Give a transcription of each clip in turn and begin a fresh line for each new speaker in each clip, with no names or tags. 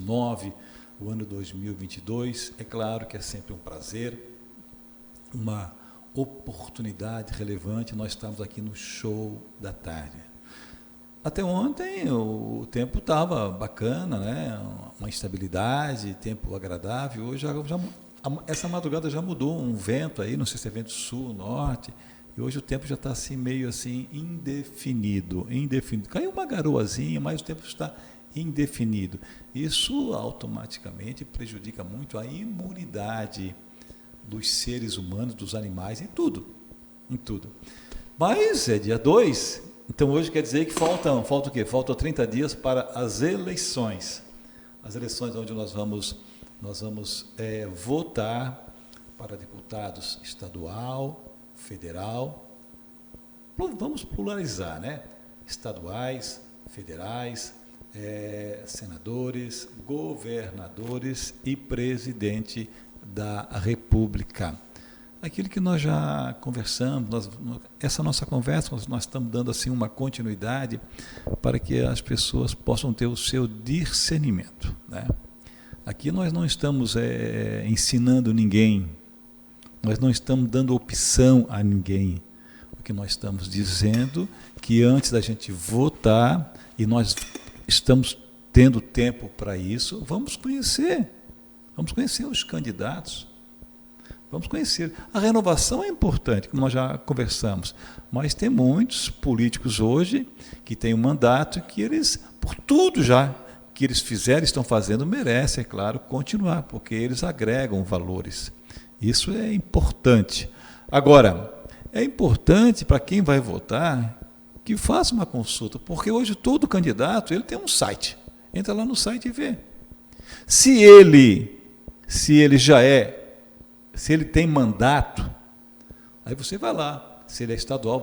2019, o ano 2022. É claro que é sempre um prazer, uma oportunidade relevante. Nós estamos aqui no Show da Tarde. Até ontem o tempo estava bacana, né? Uma estabilidade, tempo agradável. Hoje essa madrugada já mudou, um vento aí, não sei se é vento sul, norte, e hoje o tempo já está assim, meio assim, indefinido. Caiu uma garoazinha, mas o tempo está indefinido. Isso automaticamente prejudica muito a imunidade dos seres humanos, dos animais, em tudo. Mas é dia 2, então hoje quer dizer que falta o quê? Faltam 30 dias para as eleições. As eleições onde nós vamos votar para deputados estadual, federal, vamos pluralizar, né? Estaduais, federais, senadores, governadores e presidente da República. Aquilo que nós já conversamos, essa nossa conversa, nós estamos dando assim uma continuidade para que as pessoas possam ter o seu discernimento, né? Aqui nós não estamos ensinando ninguém, nós não estamos dando opção a ninguém. O que nós estamos dizendo é que antes da gente votar, e nós estamos tendo tempo para isso, vamos conhecer os candidatos, vamos conhecer. A renovação é importante, como nós já conversamos, mas tem muitos políticos hoje que têm um mandato que eles, por tudo já que eles fizeram, estão fazendo, merecem, é claro, continuar, porque eles agregam valores. Isso é importante. Agora, é importante para quem vai votar que faça uma consulta, porque hoje todo candidato ele tem um site. Entra lá no site e vê. Se ele tem mandato, aí você vai lá. Se ele é estadual,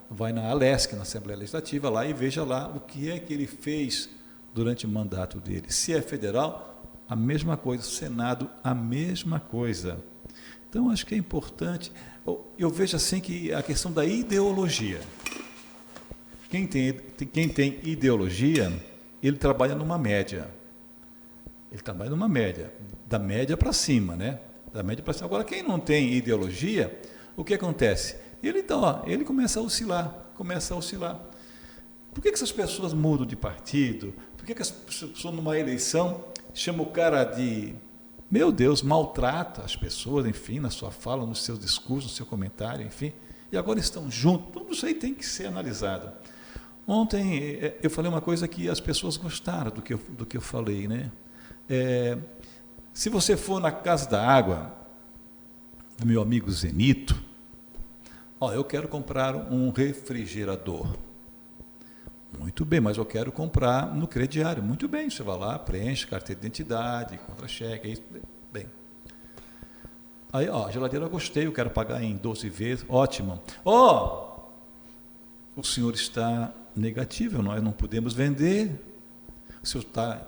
vai na Alesc, na Assembleia Legislativa, lá e veja lá o que é que ele fez durante o mandato dele. Se é federal, a mesma coisa. Senado, a mesma coisa. Então, acho que é importante. Eu vejo assim que a questão da ideologia. Quem tem ideologia, ele trabalha numa média. Da média para cima, né? Da média para cima. Agora, quem não tem ideologia, o que acontece? Ele começa a oscilar. Por que essas pessoas mudam de partido? Por que as pessoas, numa eleição, chamam o cara de... Meu Deus, maltrata as pessoas, enfim, na sua fala, no seu discurso, no seu comentário, enfim, e agora estão juntos. Tudo isso aí tem que ser analisado. Ontem eu falei uma coisa que as pessoas gostaram do que eu falei, né? Se você for na Casa da Água, do meu amigo Zenito, eu quero comprar um refrigerador. Muito bem, mas eu quero comprar no crediário. Muito bem, você vai lá, preenche carteira de identidade, contra-cheque, é isso. Bem. Aí, a geladeira eu gostei, eu quero pagar em 12 vezes, ótimo. O senhor está negativo, nós não podemos vender. O senhor está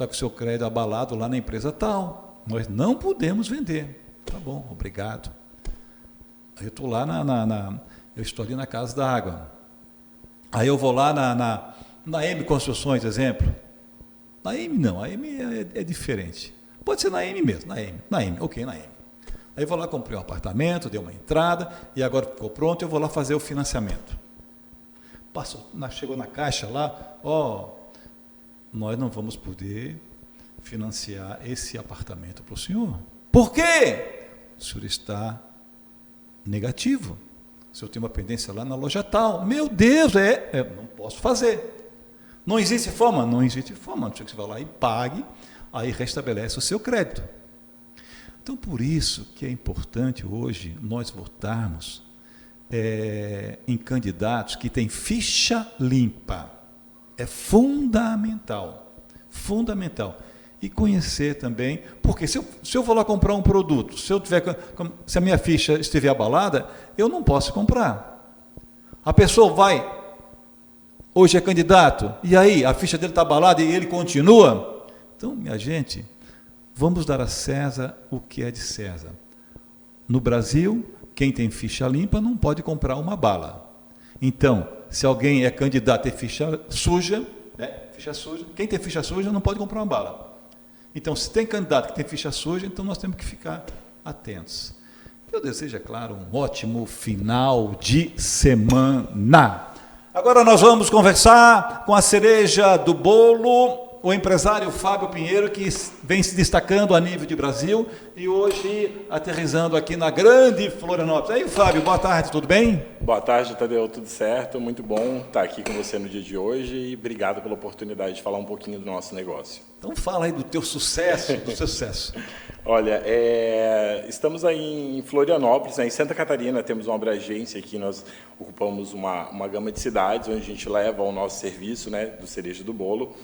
com o seu crédito abalado lá na empresa tal, nós não podemos vender. Tá bom, obrigado. Aí eu estou lá eu estou ali na Casa da Água. Aí eu vou lá na M Construções, exemplo. Na M não, a M é diferente. Pode ser na M mesmo, na M, ok, na M. Aí eu vou lá, comprei um apartamento, dei uma entrada, e agora ficou pronto, eu vou lá fazer o financiamento. Chegou na caixa lá, nós não vamos poder financiar esse apartamento para o senhor. Por quê? O senhor está negativo. Se eu tenho uma pendência lá na loja tal, meu Deus, não posso fazer. Não existe forma? Não existe forma. Você vai lá e pague, aí restabelece o seu crédito. Então, por isso que é importante hoje nós votarmos em candidatos que têm ficha limpa. É fundamental. E conhecer também, porque se eu vou lá comprar um produto, se a minha ficha estiver abalada, eu não posso comprar. A pessoa hoje é candidato, e aí a ficha dele está abalada e ele continua. Então, minha gente, vamos dar a César o que é de César. No Brasil, quem tem ficha limpa não pode comprar uma bala. Então, se alguém é candidato e tem ficha suja, quem tem ficha suja não pode comprar uma bala. Então, se tem candidato que tem ficha suja, então nós temos que ficar atentos. Eu desejo, é claro, um ótimo final de semana. Agora nós vamos conversar com a cereja do bolo, o empresário Fábio Pinheiro, que vem se destacando a nível de Brasil e hoje aterrissando aqui na grande Florianópolis. Aí, Fábio, boa tarde, tudo bem?
Boa tarde, Tadeu, tudo certo? Muito bom estar aqui com você no dia de hoje e obrigado pela oportunidade de falar um pouquinho do nosso negócio.
Então fala aí do teu sucesso, do seu sucesso.
Olha, estamos aí em Florianópolis, né? Em Santa Catarina, temos uma abrangência aqui, nós ocupamos uma gama de cidades onde a gente leva o nosso serviço, né, do Cereja do Bolo.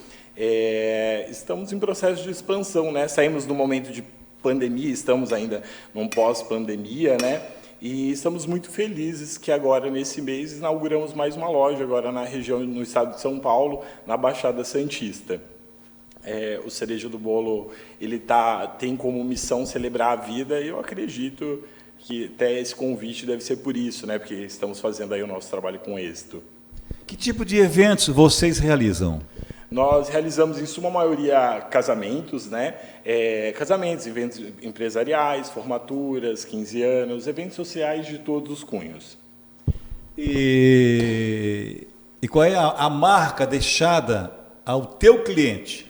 Estamos em processo de expansão, né? Saímos do momento de pandemia, estamos ainda num pós-pandemia, né? E estamos muito felizes que agora, nesse mês, inauguramos mais uma loja agora na região, no estado de São Paulo, na Baixada Santista. O Cereja do Bolo, ele tem como missão celebrar a vida e eu acredito que até esse convite deve ser por isso, né? Porque estamos fazendo aí o nosso trabalho com êxito.
Que tipo de eventos vocês realizam?
Nós realizamos, em sua maioria, casamentos, né? Casamentos, eventos empresariais, formaturas, 15 anos, eventos sociais de todos os cunhos.
E qual é a marca deixada ao teu cliente?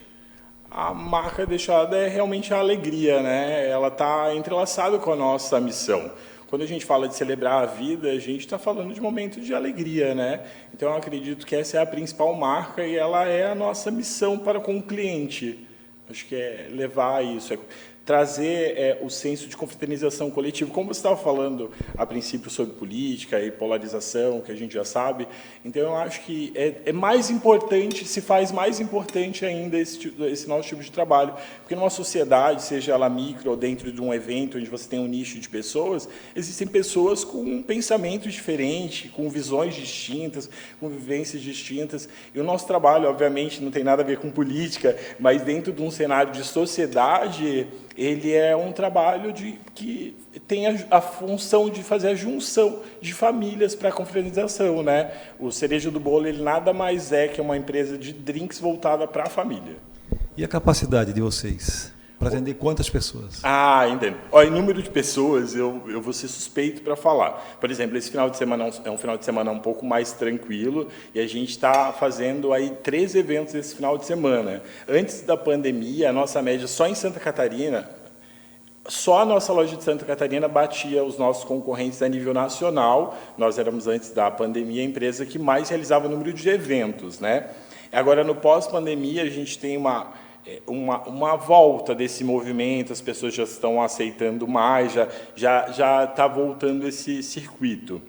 A marca deixada é realmente a alegria, né? Ela está entrelaçada com a nossa missão. Quando a gente fala de celebrar a vida, a gente está falando de momento de alegria, né? Então, eu acredito que essa é a principal marca e ela é a nossa missão para com o cliente. Acho que é levar isso, trazer o senso de confraternização coletiva, como você estava falando a princípio sobre política e polarização, que a gente já sabe. Então, eu acho que é mais importante, se faz mais importante ainda esse nosso tipo de trabalho, porque numa sociedade, seja ela micro ou dentro de um evento onde você tem um nicho de pessoas, existem pessoas com pensamentos diferentes, com visões distintas, com vivências distintas, e o nosso trabalho, obviamente, não tem nada a ver com política, mas dentro de um cenário de sociedade, ele é um trabalho que tem a função de fazer a junção de famílias para a confraternização, né? O Cereja do Bolo, ele nada mais é que uma empresa de drinks voltada para a família.
E a capacidade de vocês? Para atender quantas pessoas?
Entendo. Em número de pessoas, eu vou ser suspeito para falar. Por exemplo, esse final de semana é um final de semana um pouco mais tranquilo e a gente está fazendo aí 3 eventos esse final de semana. Antes da pandemia, a nossa média só em Santa Catarina, só a nossa loja de Santa Catarina batia os nossos concorrentes a nível nacional. Nós éramos, antes da pandemia, a empresa que mais realizava o número de eventos, né? Agora, no pós-pandemia, a gente tem uma volta desse movimento, as pessoas já estão aceitando mais, já está voltando esse circuito.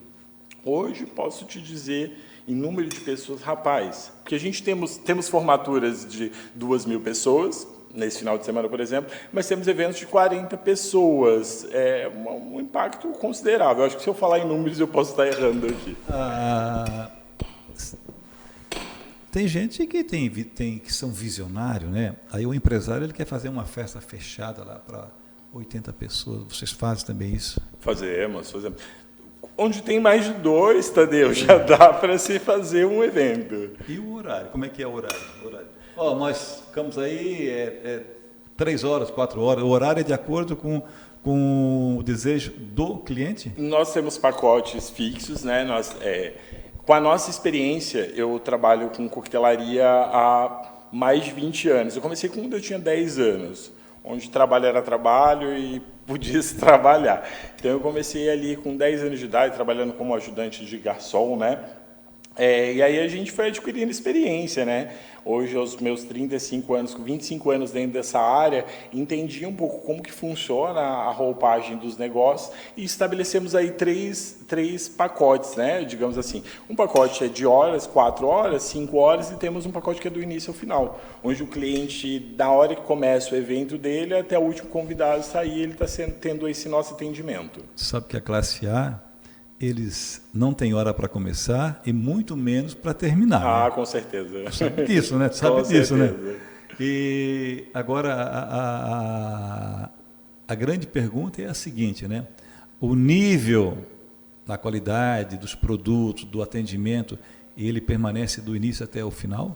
Hoje, posso te dizer, em número de pessoas, rapaz, porque a gente temos formaturas de 2.000 pessoas, nesse final de semana, por exemplo, mas temos eventos de 40 pessoas. É um impacto considerável. Eu acho que se eu falar em números, eu posso estar errando aqui.
Tem gente que que são visionários, né? Aí o empresário ele quer fazer uma festa fechada lá para 80 pessoas. Vocês fazem também isso?
Fazemos. Onde tem mais de 2, Tadeu, já dá para se fazer um evento.
E o horário? Como é que é o horário? Nós ficamos aí 3 horas, 4 horas. O horário é de acordo com o desejo do cliente?
Nós temos pacotes fixos, né? Com a nossa experiência, eu trabalho com coquetelaria há mais de 20 anos. Eu comecei quando eu tinha 10 anos, onde trabalho era trabalho e podia-se trabalhar. Então, eu comecei ali com 10 anos de idade, trabalhando como ajudante de garçom, né? E aí a gente foi adquirindo experiência, né? Hoje, aos meus 35 anos, com 25 anos dentro dessa área, entendi um pouco como que funciona a roupagem dos negócios e estabelecemos aí três pacotes, né? Digamos assim. Um pacote é de horas, 4 horas, 5 horas, e temos um pacote que é do início ao final, onde o cliente, da hora que começa o evento dele até o último convidado sair, ele está tendo esse nosso atendimento.
Sabe que a classe A, eles não têm hora para começar e muito menos para terminar.
Né? Com certeza.
Sabe disso, né? Sabe disso, né? E agora a grande pergunta é a seguinte, né? O nível da qualidade dos produtos, do atendimento, ele permanece do início até o final?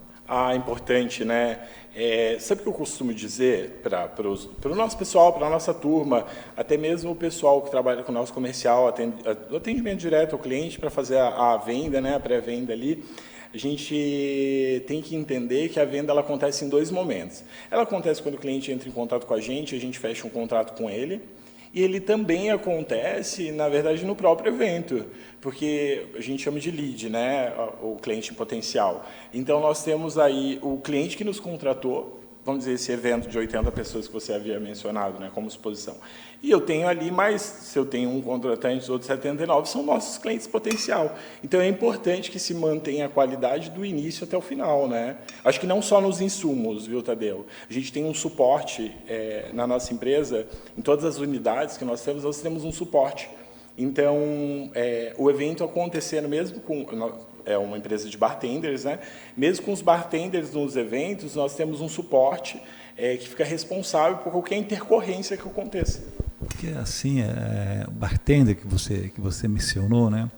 Importante, né? Sabe o que eu costumo dizer para o nosso pessoal, para a nossa turma, até mesmo o pessoal que trabalha com o nosso comercial, o atendimento direto ao cliente para fazer a venda, né, a pré-venda ali, a gente tem que entender que a venda ela acontece em 2 momentos. Ela acontece quando o cliente entra em contato com a gente fecha um contrato com ele, e ele também acontece, na verdade, no próprio evento, porque a gente chama de lead, né, o cliente em potencial. Então, nós temos aí o cliente que nos contratou, vamos dizer, esse evento de 80 pessoas que você havia mencionado, né, como suposição. E eu tenho ali mais, se eu tenho um contratante, os outros 79 são nossos clientes potencial. Então, é importante que se mantenha a qualidade do início até o final, né? Acho que não só nos insumos, viu, Tadeu? A gente tem um suporte na nossa empresa, em todas as unidades que nós temos um suporte. Então, o evento acontecendo mesmo com... uma empresa de bartenders, né? Mesmo com os bartenders nos eventos, nós temos um suporte que fica responsável por qualquer intercorrência que aconteça.
Porque assim, o bartender que você mencionou, né?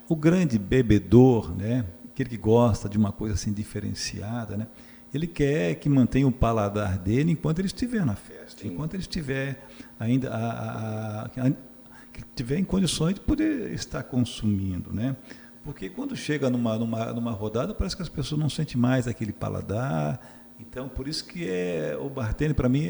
O grande bebedor, né? Aquele que gosta de uma coisa assim diferenciada, né? Ele quer que mantenha o paladar dele enquanto ele estiver na festa, sim, enquanto ele estiver ainda que estiver em condições de poder estar consumindo, né? Porque quando chega numa rodada, parece que as pessoas não sentem mais aquele paladar. Então, por isso que o bartender, para mim,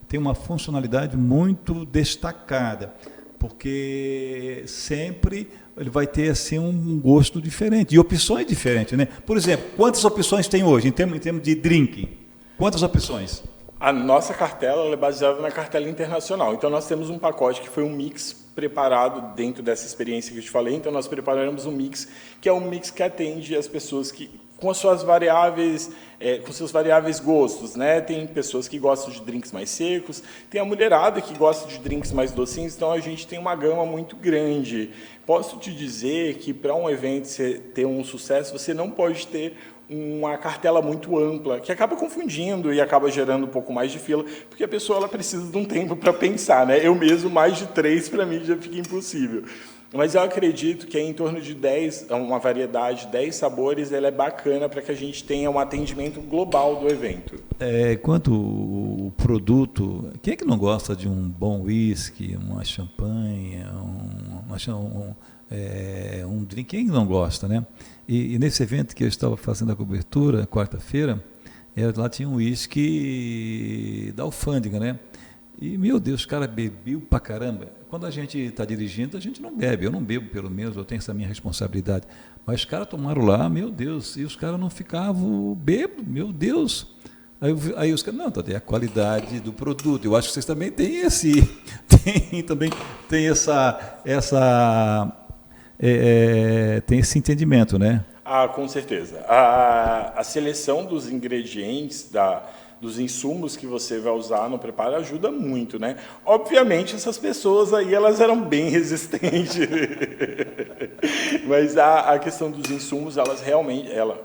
tem uma funcionalidade muito destacada, porque sempre ele vai ter assim um gosto diferente e opções diferentes, né? Por exemplo, quantas opções tem hoje em termos de drink? Quantas opções?
A nossa cartela ela é baseada na cartela internacional. Então, nós temos um pacote que foi um mix preparado dentro dessa experiência que eu te falei. Então, nós preparamos um mix, que é um mix que atende as pessoas que, com as suas variáveis, com seus variáveis gostos, né? Tem pessoas que gostam de drinks mais secos, tem a mulherada que gosta de drinks mais docinhos, então a gente tem uma gama muito grande. Posso te dizer que para um evento ter um sucesso, você não pode ter uma cartela muito ampla, que acaba confundindo e acaba gerando um pouco mais de fila, porque a pessoa ela precisa de um tempo para pensar, né? Eu mesmo, mais de 3 para mim já fica impossível. Mas eu acredito que é em torno de 10, uma variedade, 10 sabores, ela é bacana para que a gente tenha um atendimento global do evento.
Quanto o produto, quem é que não gosta de um bom whisky, uma champanhe, um drink, quem não gosta, né? E nesse evento que eu estava fazendo a cobertura, quarta-feira, lá tinha um whisky da alfândega, né? E, meu Deus, o cara bebeu pra caramba. Quando a gente está dirigindo, a gente não bebe. Eu não bebo, pelo menos, eu tenho essa minha responsabilidade. Mas os caras tomaram lá, meu Deus, e os caras não ficavam bêbados, meu Deus. Aí os caras, não, é a qualidade do produto. Eu acho que vocês também têm tem esse entendimento, né?
Com certeza. A seleção dos ingredientes, dos insumos que você vai usar no preparo ajuda muito, né? Obviamente, essas pessoas aí, elas eram bem resistentes. Mas a questão dos insumos, elas realmente... Ela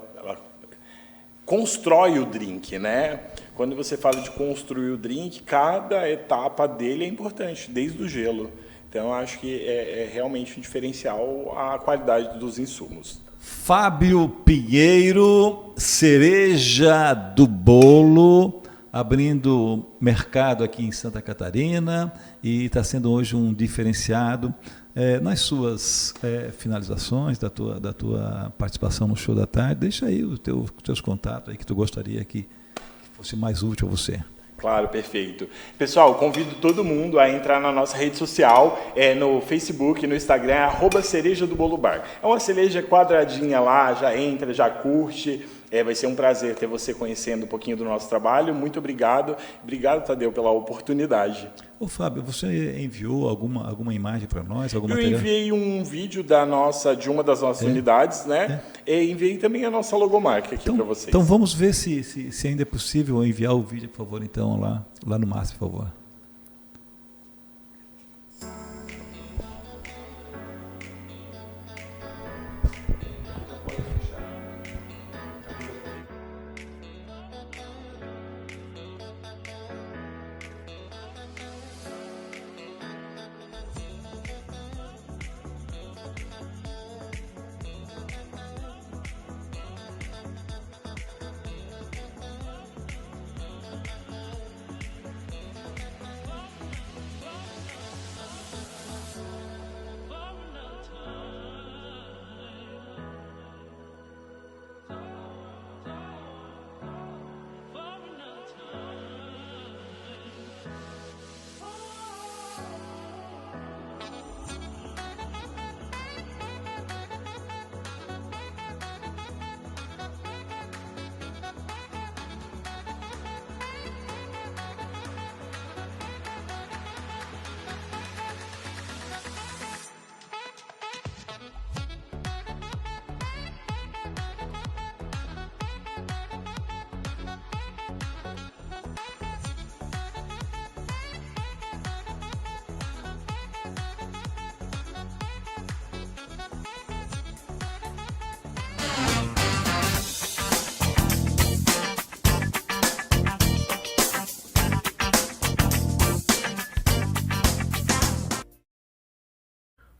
constrói o drink, né? Quando você fala de construir o drink, cada etapa dele é importante, desde o gelo. Então, acho que é realmente um diferencial a qualidade dos insumos.
Fábio Pinheiro, cereja do bolo, abrindo mercado aqui em Santa Catarina e está sendo hoje um diferenciado nas suas finalizações da tua participação no show da tarde. Deixa aí os teus contatos aí que tu gostaria que fosse mais útil a você.
Claro, perfeito. Pessoal, convido todo mundo a entrar na nossa rede social, no Facebook, no Instagram, @cereja do bolo bar. É uma cereja quadradinha lá, já entra, já curte. Vai ser um prazer ter você conhecendo um pouquinho do nosso trabalho. Muito obrigado. Obrigado, Tadeu, pela oportunidade.
Ô, Fábio, você enviou alguma imagem para nós?
Eu enviei um vídeo de uma das nossas unidades, né? E enviei também a nossa logomarca aqui para vocês.
Então vamos ver se ainda é possível enviar o vídeo, por favor, então, lá no Márcio, por favor.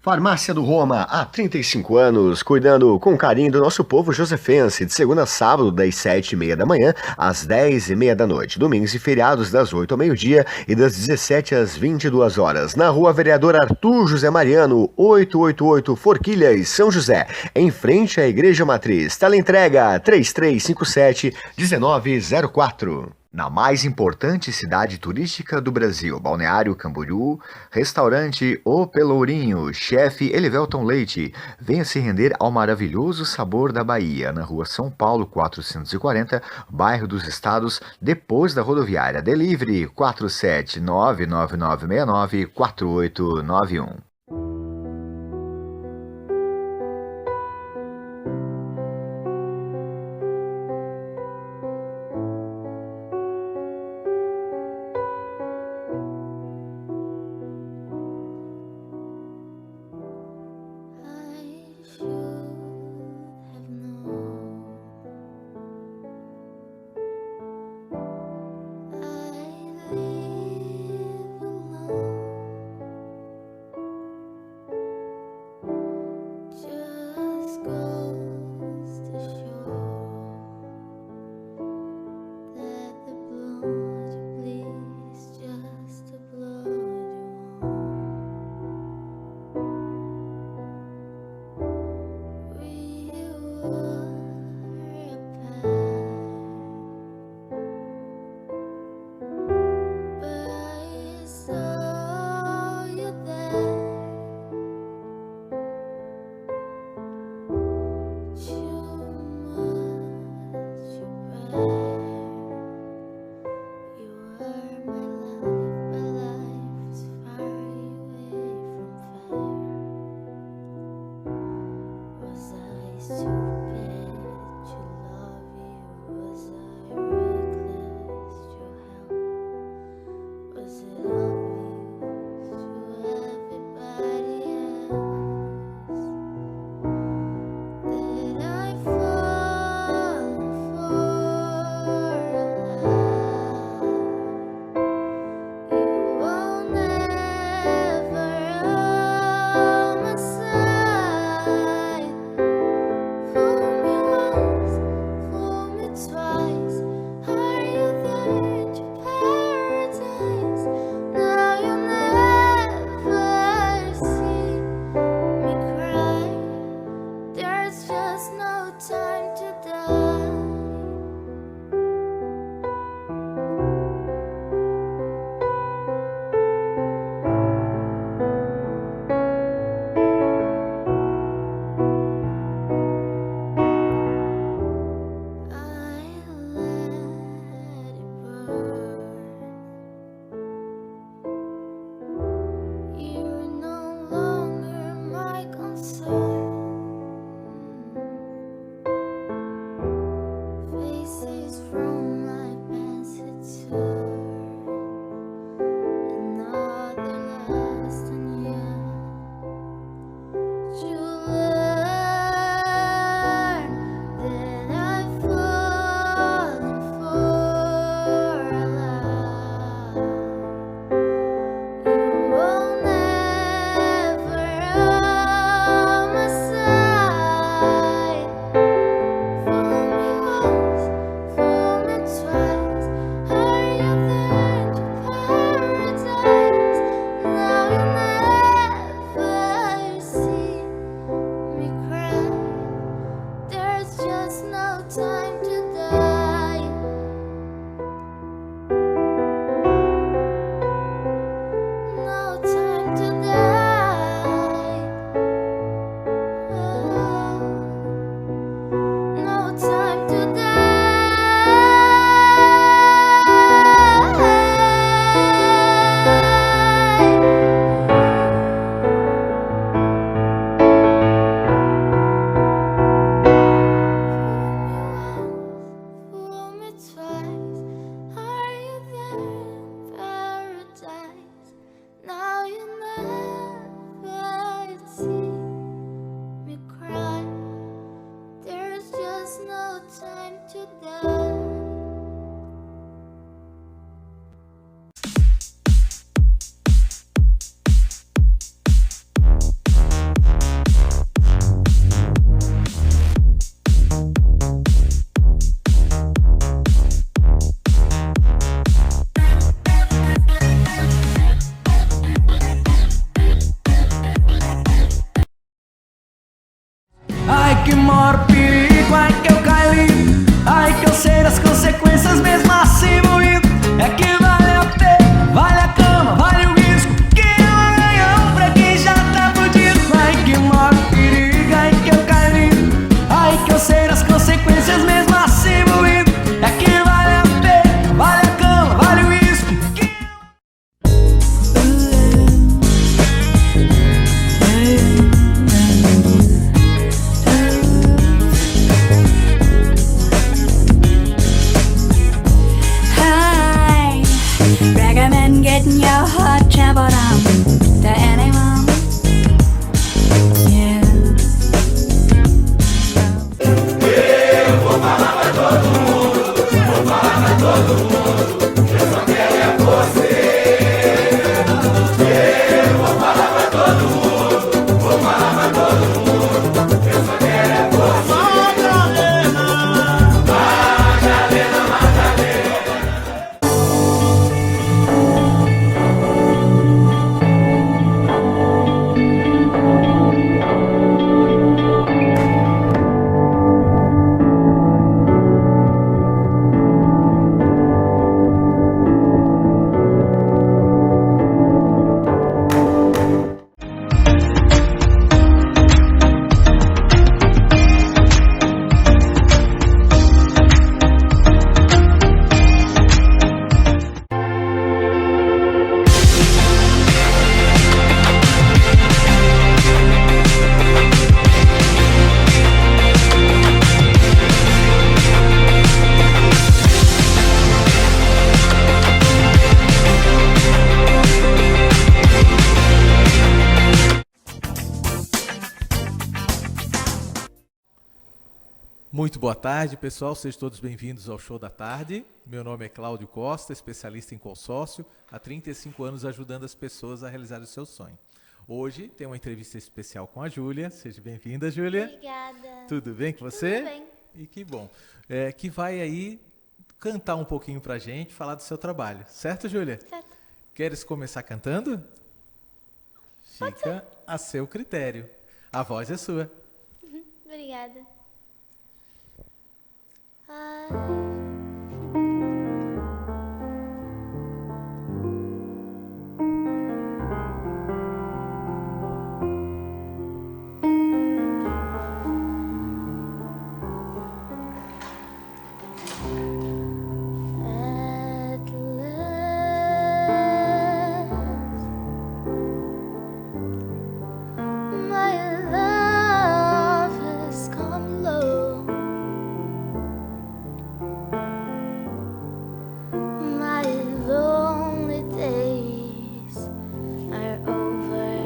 Farmácia do Roma, há 35 anos, cuidando com carinho do nosso povo josefense, de segunda a sábado, das 7h30 da manhã às 10h30 da noite, domingos e feriados das 8 ao meio-dia e das 17 às 22 horas, na Rua Vereador Arthur José Mariano, 888 Forquilhas, São José, em frente à Igreja Matriz. Teleentrega 3357-1904. Na mais importante cidade turística do Brasil, Balneário Camboriú, restaurante O Pelourinho, chefe Elivelton Leite. Venha se render ao maravilhoso sabor da Bahia, na rua São Paulo 440, bairro dos Estados, depois da rodoviária. Delivery 47999694891.
Muito boa tarde, pessoal. Sejam todos bem-vindos ao Show da Tarde. Meu nome é Cláudio Costa, especialista em consórcio, há 35 anos ajudando as pessoas a realizar o seu sonho. Hoje tem uma entrevista especial com a Júlia. Seja bem-vinda, Júlia.
Obrigada.
Tudo bem com você?
Tudo bem.
E que bom. Que vai aí cantar um pouquinho pra gente, falar do seu trabalho. Certo, Júlia?
Certo.
Queres começar cantando? Fica a seu critério. A voz é sua.
Obrigada. At last, my love has come low. My lonely days are over,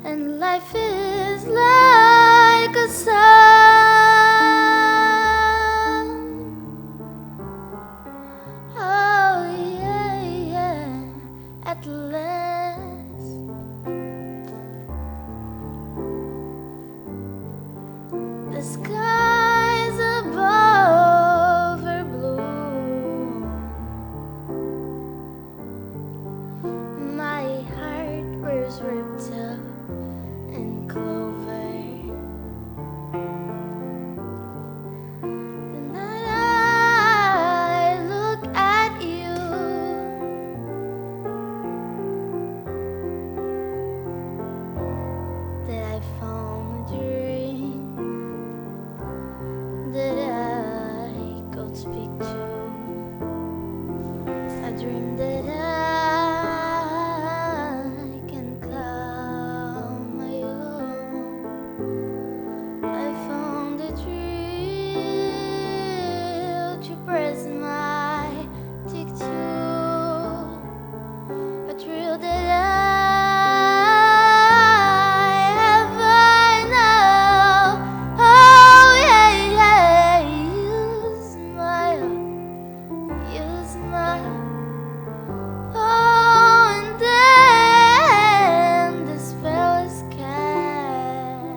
and life is like a song. Oh yeah, yeah, at last. The skies above are blue. My heart was ripped up in clover. The night I look at you, that I found a dream that I could speak to, a dream that I can call my own. I found a thrill to press my cheek to, a thrill that I have by now. Oh yeah, yeah, you smile. Oh, and then the spell is cast,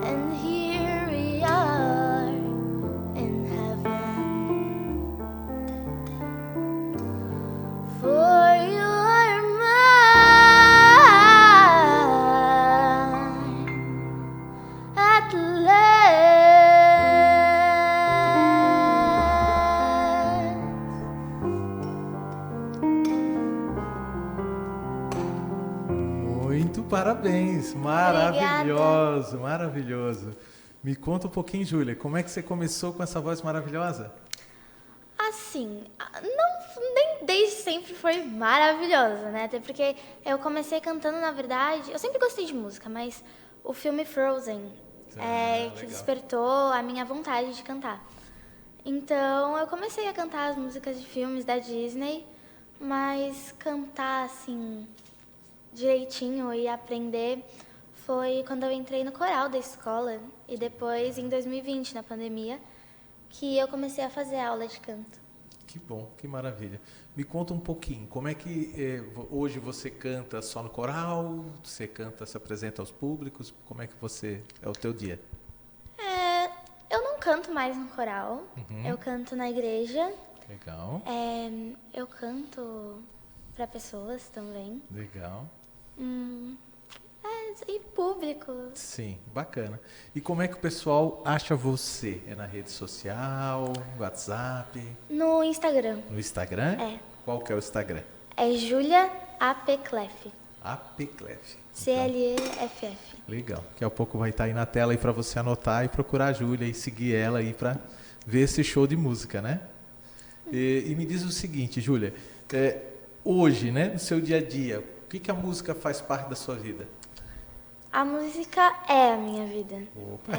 and here we are in heaven. For you are mine at last.
Muito parabéns. Maravilhoso, maravilhoso. Me conta um pouquinho, Júlia, como é que você começou com essa voz maravilhosa?
Assim, não, nem desde sempre foi maravilhosa, né? Até porque eu comecei cantando, na verdade, eu sempre gostei de música, mas o filme Frozen que
legal.
despertou a minha vontade de cantar. Então, eu comecei a cantar as músicas de filmes da Disney, mas cantar, assim, direitinho e aprender foi quando eu entrei no coral da escola e depois, em 2020, na pandemia, que eu comecei a fazer aula de canto.
Que bom, que maravilha. Me conta um pouquinho, como é que hoje você canta só no coral? Você canta, se apresenta aos públicos? Como é que é o teu dia?
Eu não canto mais no coral, eu canto na igreja.
Legal,
Eu canto para pessoas também.
legal.
E público.
Sim, bacana. E como é que o pessoal acha você? É na rede social, WhatsApp,
No Instagram.
no Instagram?
É.
Qual que é o Instagram?
É Julia AP Clef.
Apclef.
CLEFF.
Legal. Daqui a pouco vai estar aí na tela aí para você anotar e procurar a Júlia e seguir ela aí para ver esse show de música, né? E me diz o seguinte, Júlia, hoje, né, no seu dia a dia, o que a música faz parte da sua vida?
A música é a minha vida.
Opa.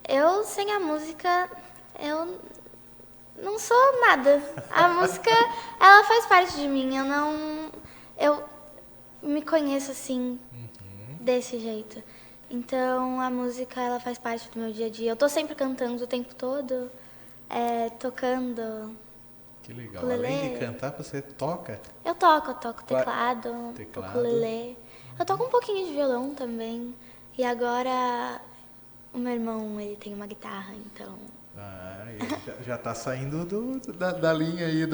Eu, sem a música, eu não sou nada. A música, ela faz parte de mim. Eu me conheço assim, desse jeito. Então, a música, ela faz parte do meu dia a dia. Eu tô sempre cantando o tempo todo, tocando.
Que legal.
Ukulele.
Além de cantar, você toca?
Eu toco
Qual-
teclado,
Teclado.
ukulele. Eu toco um pouquinho de violão também. E agora o meu irmão, ele tem uma guitarra, então...
Ele já está saindo da linha aí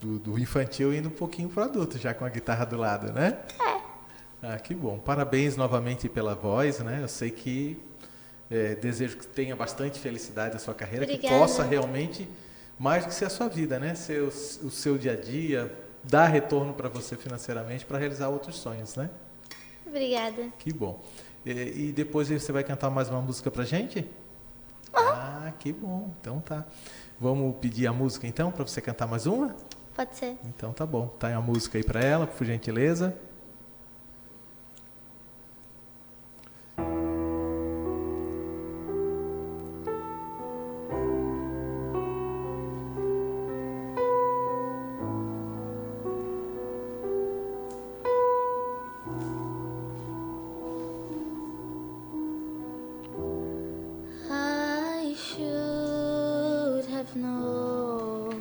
do infantil indo um pouquinho para o adulto, já com a guitarra do lado, né? Que bom. Parabéns novamente pela voz, né? Eu sei que desejo que tenha bastante felicidade na sua carreira,
Obrigada.
que possa realmente, mais do que ser a sua vida, né? Ser o seu dia a dia, dar retorno para você financeiramente para realizar outros sonhos, né?
Obrigada.
Que bom. E depois você vai cantar mais uma música pra gente? Que bom. Então tá. Vamos pedir a música então para você cantar mais uma?
Pode ser.
Então tá bom. Tá aí a música aí para ela, por gentileza.
I should have known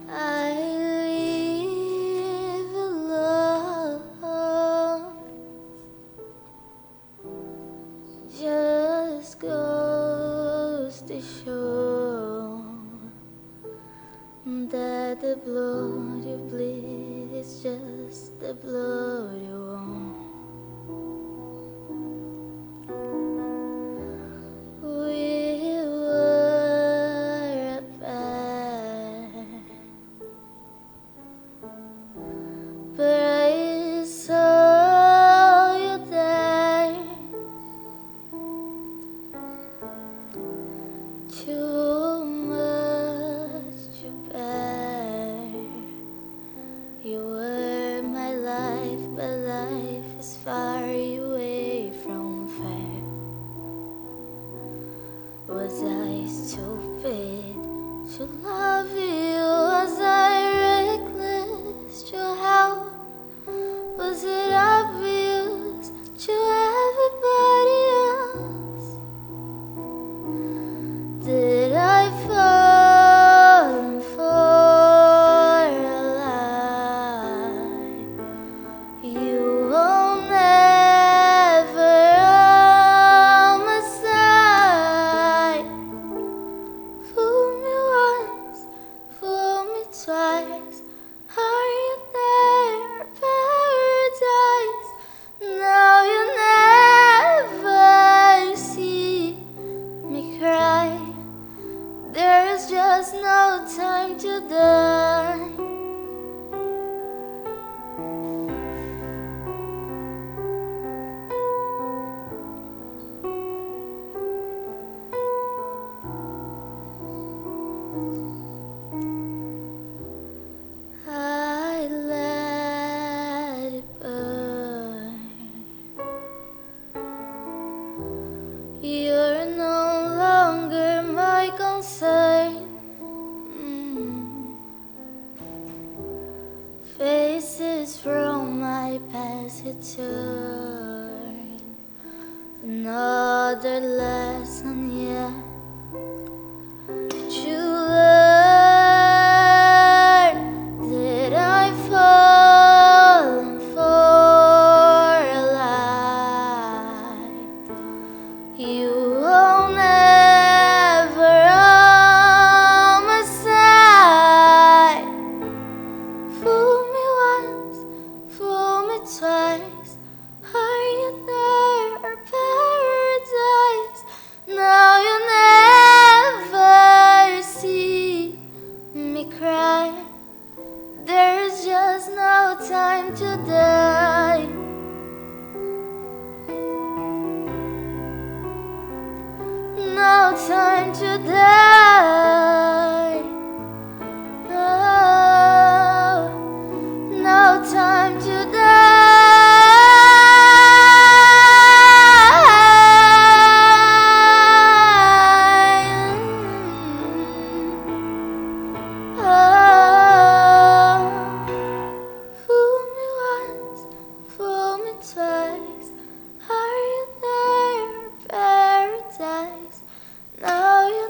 I live alone. Just goes to show that the blood you bleed is just the blood you own. We were a pair, but I saw you there. Too much to bear. You were my life, but life is far away from fair. Was I stupid to love you? Was I reckless to help? Was it obvious to everybody else? Did I fall for a lie? You will never on my side. Fool me once, fool me twice. Are you there, paradise? to turn. Another lesson yet to learn. Did I fall for a lie? You will never on my side. Fool me once, fool me twice. Are you there or paradise? Now you never see me cry. There's just no time to die. No time to die. Oh, no time to die. Oh, fool me once, fool me twice. Are you there, paradise? Now you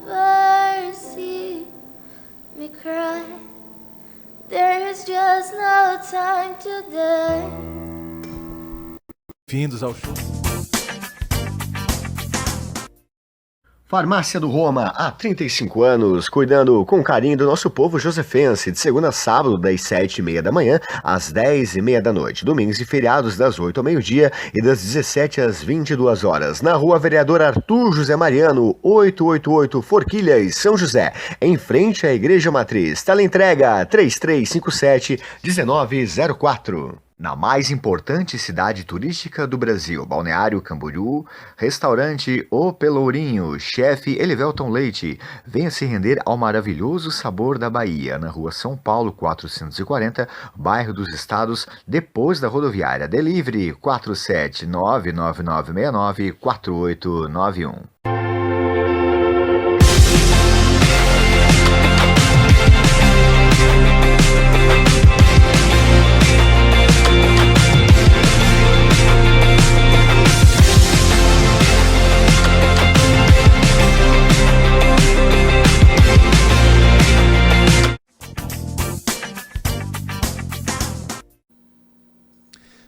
never see me cry. There's just no time to die.
Bem-vindos ao show.
Farmácia do Roma, há 35 anos, cuidando com carinho do nosso povo josefense, de segunda a sábado, das 7h30 da manhã às 10h30 da noite, domingos e feriados das 8 ao meio-dia e das 17 às 22 horas, na Rua Vereador Arthur José Mariano, 888 Forquilhas, São José, em frente à Igreja Matriz. Teleentrega 3357-1904. Na mais importante cidade turística do Brasil, Balneário Camboriú, restaurante O Pelourinho, chefe Elivelton Leite. Venha se render ao maravilhoso sabor da Bahia, na Rua São Paulo 440, bairro dos Estados, depois da rodoviária. Delivery 47999694891.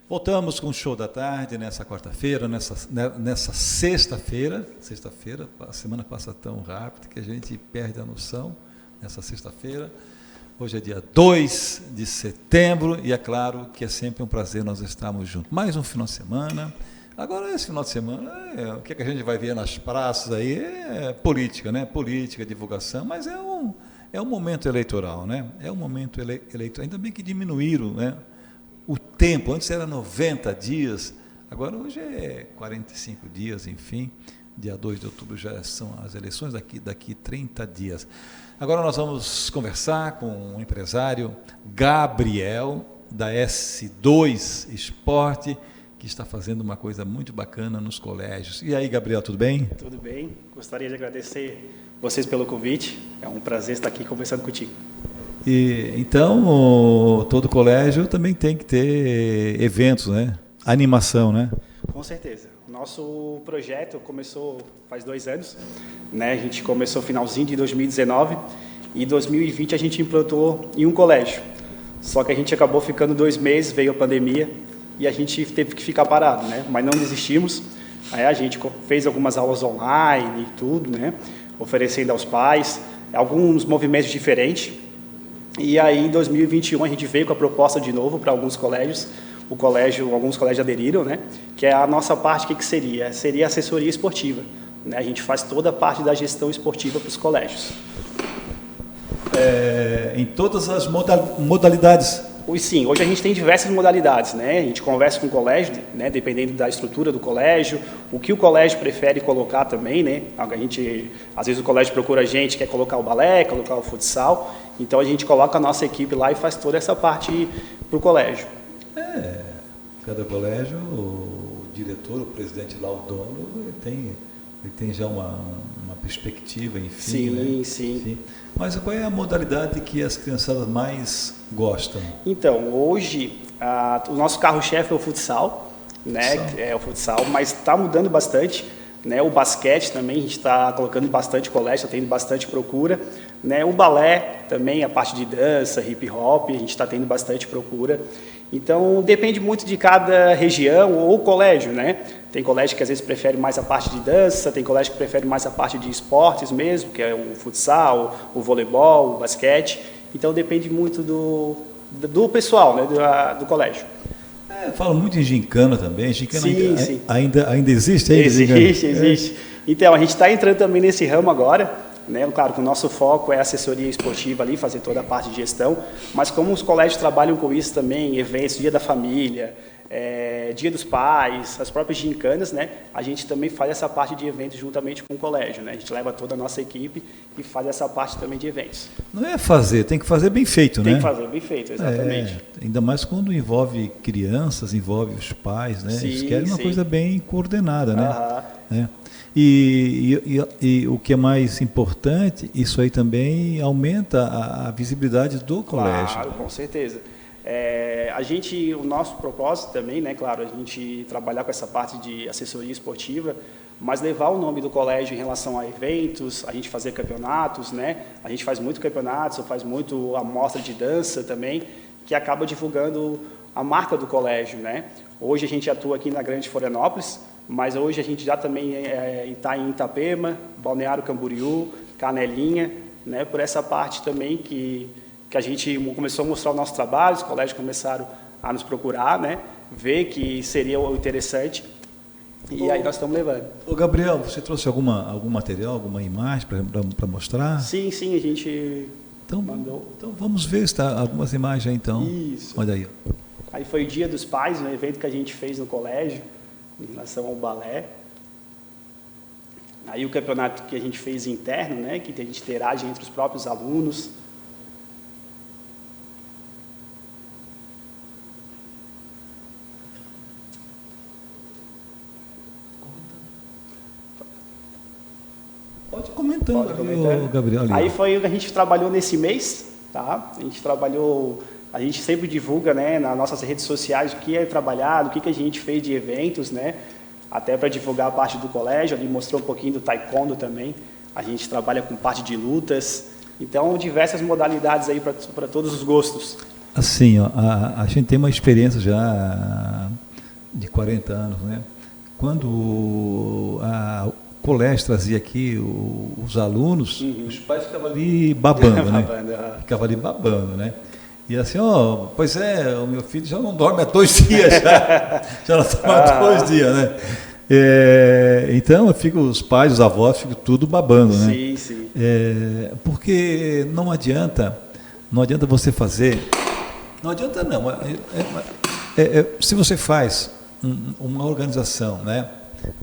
Voltamos com o show da tarde nessa quarta-feira, nessa sexta-feira. Sexta-feira, a semana passa tão rápido que a gente perde a noção. Nessa sexta-feira, hoje é dia 2 de setembro e é claro que é sempre um prazer nós estarmos juntos. Mais um final de semana. Agora, esse final de semana, o que a gente vai ver nas praças aí é política, né? Política, divulgação, mas é um momento eleitoral, né? É um momento eleitoral. Ainda bem que diminuíram, né? O tempo, antes era 90 dias, agora hoje é 45 dias, enfim, dia 2 de outubro já são as eleições, daqui 30 dias. Agora nós vamos conversar com o empresário Gabriel, da S2 Esporte, que está fazendo uma coisa muito bacana nos colégios. E aí, Gabriel, tudo bem?
Tudo bem, gostaria de agradecer vocês pelo convite, é um prazer estar aqui conversando contigo.
E, então, todo colégio também tem que ter eventos, né? Animação, né?
Com certeza. O nosso projeto começou faz 2 anos, né? A gente começou finalzinho de 2019 e em 2020 a gente implantou em um colégio. Só que a gente acabou ficando 2 meses, veio a pandemia e a gente teve que ficar parado, né? Mas não desistimos. Aí a gente fez algumas aulas online e tudo, né? Oferecendo aos pais alguns movimentos diferentes. E aí, em 2021, a gente veio com a proposta de novo para alguns colégios. Alguns colégios aderiram, né? Que é a nossa parte, o que seria? Seria assessoria esportiva, né? A gente faz toda a parte da gestão esportiva para os colégios.
Em todas as modalidades?
Sim, hoje a gente tem diversas modalidades, né? A gente conversa com o colégio, né? Dependendo da estrutura do colégio, o que o colégio prefere colocar também, né? Às vezes o colégio procura a gente, quer colocar o balé, colocar o futsal, então a gente coloca a nossa equipe lá e faz toda essa parte para o colégio.
Cada colégio, o diretor, o presidente lá, o dono, ele tem já uma perspectiva, enfim.
Sim,
né?
sim.
Mas qual é a modalidade que as criançadas mais gostam?
Então, hoje o nosso carro-chefe é o futsal, né? É o futsal, mas está mudando bastante. Né, o basquete também, a gente está colocando bastante colégio, está tendo bastante procura. Né, o balé também, a parte de dança, hip hop, a gente está tendo bastante procura. Então, depende muito de cada região ou colégio. Né? Tem colégio que às vezes prefere mais a parte de dança, tem colégio que prefere mais a parte de esportes mesmo, que é o futsal, o voleibol, o basquete. Então, depende muito do pessoal, né, do colégio.
Falo muito em gincana também. Gincana
Sim.
ainda existe aí?
Existe. Então, a gente está entrando também nesse ramo agora. Né? Claro que o nosso foco é assessoria esportiva ali, fazer toda a parte de gestão. Mas como os colégios trabalham com isso também, eventos, Dia da Família, Dia dos Pais, as próprias gincanas, né? A gente também faz essa parte de eventos juntamente com o colégio. Né? A gente leva toda a nossa equipe e faz essa parte também de eventos.
Não é fazer, tem que fazer bem feito, né?
Tem que fazer bem feito, exatamente.
Ainda mais quando envolve crianças, envolve os pais, né?
Sim,
Eles querem uma coisa bem coordenada, né?
Aham.
E o que é mais importante, isso aí também aumenta a visibilidade do colégio.
Claro, com certeza. O nosso propósito também, né, claro, a gente trabalhar com essa parte de assessoria esportiva, mas levar o nome do colégio em relação a eventos, a gente fazer campeonatos, né? A gente faz muito campeonatos, faz muito amostra de dança também, que acaba divulgando a marca do colégio, né? Hoje a gente atua aqui na Grande Florianópolis, mas hoje a gente já também está em Itapema, Balneário Camboriú, Canelinha, né? Por essa parte também que a gente começou a mostrar o nosso trabalho, os colégios começaram a nos procurar, né? Ver que seria interessante, e aí nós estamos levando.
Ô Gabriel, você trouxe algum material, alguma imagem para mostrar?
Sim, a gente mandou.
Então vamos ver se tá algumas imagens aí então.
Isso.
Olha aí.
Aí foi o Dia dos Pais, um evento que a gente fez no colégio, em relação ao balé. Aí o campeonato que a gente fez interno, né? Que a gente interage entre os próprios alunos.
Pode comentando,
comentando.
Gabriel. Ali.
Aí foi o que a gente trabalhou nesse mês, tá? A gente sempre divulga, né, nas nossas redes sociais o que é trabalhado, o que a gente fez de eventos, né? Até para divulgar a parte do colégio, ali mostrou um pouquinho do taekwondo também. A gente trabalha com parte de lutas, então diversas modalidades aí para todos os gostos.
Assim, ó, a gente tem uma experiência já de 40 anos, né? Quando o colégio trazia aqui os alunos, os pais ficavam ali babando, né? Ficavam ali babando, né? E assim, ó, pois é, o meu filho já não dorme há 2 dias, já não dorme há 2 dias, né? Então, os pais, os avós, ficam tudo babando, né?
Sim.
Porque não adianta você fazer, não adianta não, se você faz uma organização, né?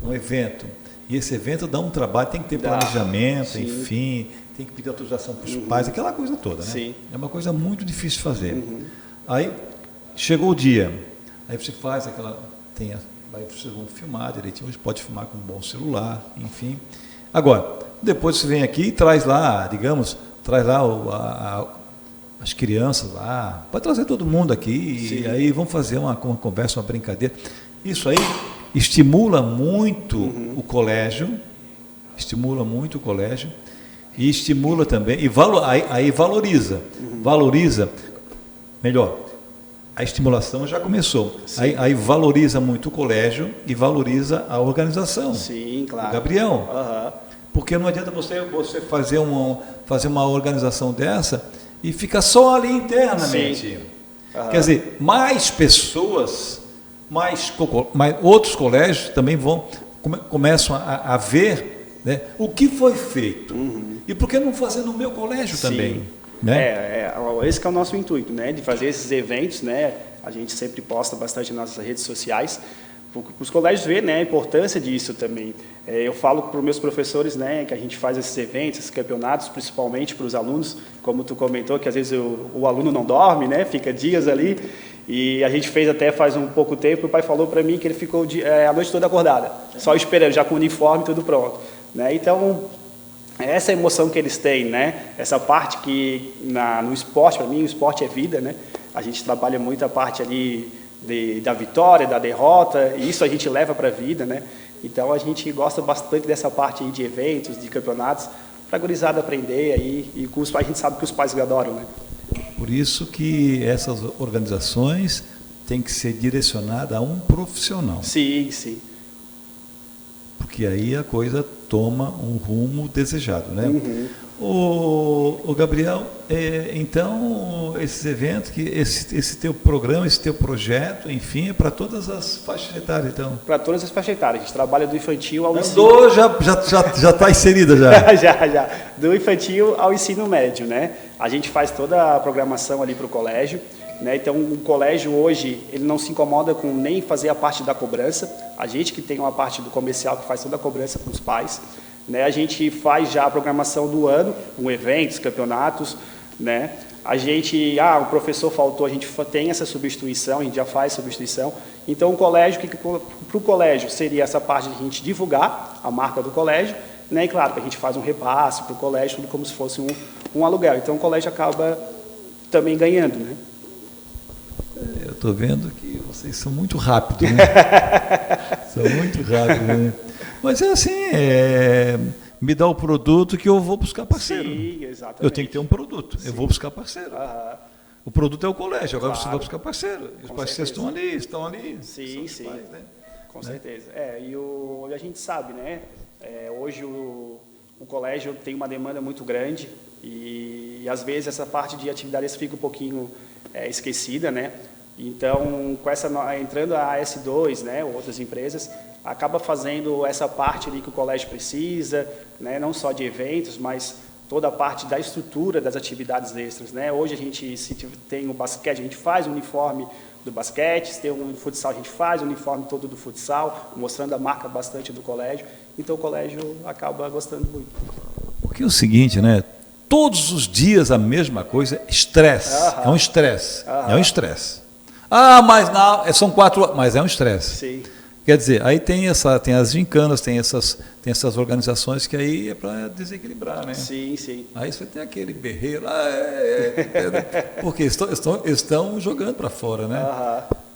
Um evento, e esse evento dá um trabalho, tem que ter planejamento, enfim, tem que pedir autorização para os pais, aquela coisa toda, né?
Sim.
É uma coisa muito difícil de fazer. Aí, chegou o dia, aí você faz aquela... Aí vocês vão filmar direitinho, você pode filmar com um bom celular, enfim. Agora, depois você vem aqui e traz lá, as crianças lá, pode trazer todo mundo aqui, e aí vamos fazer uma conversa, uma brincadeira. Isso aí estimula muito o colégio, e estimula também, aí valoriza, melhor, a estimulação já começou, aí valoriza muito o colégio e valoriza a organização.
Sim, claro.
O Gabriel, porque não adianta você fazer uma organização dessa e ficar só ali internamente. Quer dizer, mais pessoas, outros colégios também começam a ver, né, o que foi feito. E por que não fazer no meu colégio também? Né?
Esse que é o nosso intuito, né, de fazer esses eventos, né? A gente sempre posta bastante nas nossas redes sociais, para os colégios verem, né, a importância disso também. Eu falo para os meus professores, né, que a gente faz esses eventos, esses campeonatos, principalmente para os alunos, como tu comentou, que às vezes o aluno não dorme, né, fica dias ali, e a gente fez até faz um pouco tempo, o pai falou para mim que ele ficou a noite toda acordada, só esperando, já com o uniforme tudo pronto, né? Então, essa emoção que eles têm, né? Essa parte que no esporte, para mim, o esporte é vida, né? A gente trabalha muito a parte ali da vitória, da derrota, e isso a gente leva para a vida, né? Então a gente gosta bastante dessa parte aí de eventos, de campeonatos, para a gurizada aprender aí, e a gente sabe que os pais adoram, né?
Por isso que essas organizações têm que ser direcionadas a um profissional.
Sim, sim.
Porque aí a coisa toma um rumo desejado, né?
Uhum.
O Gabriel, então esses eventos, esse teu programa, esse teu projeto, enfim, é para todas as faixas etárias, então?
Para todas as faixas etárias. A gente trabalha do infantil ao
Andou, já está inserida já.
já. Do infantil ao ensino médio, né? A gente faz toda a programação ali para o colégio, né? Então, o colégio hoje, ele não se incomoda com nem fazer a parte da cobrança. A gente que tem uma parte do comercial que faz toda a cobrança com os pais, né? A gente faz já a programação do ano, com eventos, campeonatos, né? A gente, o professor faltou, a gente tem essa substituição, a gente já faz substituição. Então, o colégio, para o colégio, seria essa parte de a gente divulgar a marca do colégio, né? E claro, que a gente faz um repasse para o colégio, tudo como se fosse um aluguel. Então, o colégio acaba também ganhando, né?
Eu estou vendo que vocês são muito rápidos, né? São muito rápidos, né? Mas é assim, me dá o produto que eu vou buscar parceiro.
Sim, exatamente.
Eu tenho que ter um produto, eu vou buscar parceiro.
Aham.
O produto é o colégio, agora
Claro.
você vai buscar parceiro. E os
Com
parceiros
certeza.
estão ali.
Sim,
são os
sim.
pais, né?
Com certeza. E a gente sabe, né? Hoje o colégio tem uma demanda muito grande e às vezes essa parte de atividades fica um pouquinho esquecida, né? Então, entrando a S2, né, ou outras empresas, acaba fazendo essa parte ali que o colégio precisa, né, não só de eventos, mas toda a parte da estrutura das atividades extras, né? Hoje a gente, se tem o basquete, a gente faz o uniforme do basquete, se tem o futsal, a gente faz o uniforme todo do futsal, mostrando a marca bastante do colégio. Então o colégio acaba gostando muito.
Porque é o seguinte, né? Todos os dias a mesma coisa, estresse. É um estresse. É um estresse. Mas não, são 4 horas, mas é um estresse.
Sim.
Quer dizer, aí tem as gincanas, tem essas organizações que aí é para desequilibrar, né?
Sim, sim.
Aí você tem aquele berreiro, porque estão jogando para fora, né?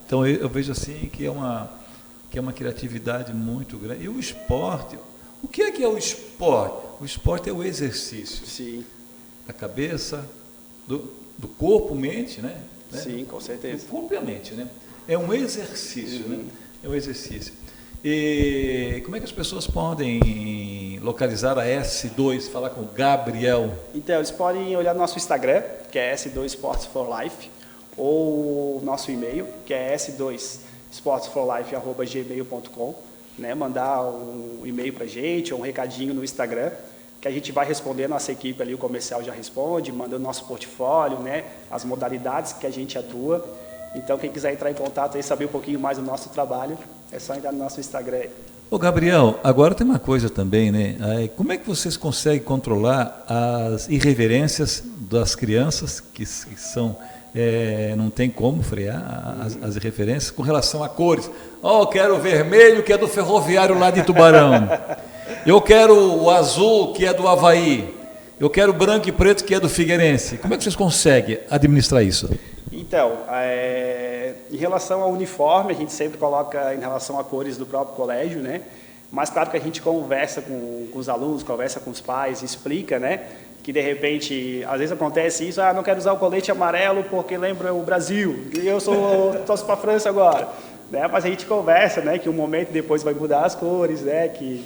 Então eu vejo assim que é uma criatividade muito grande. E o esporte, o que é o esporte? O esporte é o exercício
Sim.
da cabeça, do corpo, mente, né?
Sim, com certeza.
Do corpo e a mente, né? É um exercício, né? É um exercício. E como é que as pessoas podem localizar a S2, falar com o Gabriel?
Então, eles podem olhar no nosso Instagram, que é S2 Sports for Life, ou o nosso e-mail, que é s2sportsforlife@gmail.com, né? Mandar um e-mail para a gente, ou um recadinho no Instagram, que a gente vai responder, nossa equipe ali, o comercial já responde, manda o nosso portfólio, né? As modalidades que a gente atua. Então, quem quiser entrar em contato e saber um pouquinho mais do nosso trabalho, é só entrar no nosso Instagram.
Ô Gabriel, agora tem uma coisa também, né? Como é que vocês conseguem controlar as irreverências das crianças, que são, não tem como frear as irreverências, com relação a cores? Eu quero o vermelho, que é do Ferroviário lá de Tubarão. Eu quero o azul, que é do Avaí. Eu quero o branco e preto, que é do Figueirense. Como é que vocês conseguem administrar isso?
Então, em relação ao uniforme, a gente sempre coloca em relação a cores do próprio colégio, né? Mas claro que a gente conversa com os alunos, conversa com os pais, explica, né? Que de repente, às vezes acontece isso, não quero usar o colete amarelo porque lembra o Brasil, e eu torço para a França agora, né? Mas a gente conversa, né? Que um momento depois vai mudar as cores, né? Que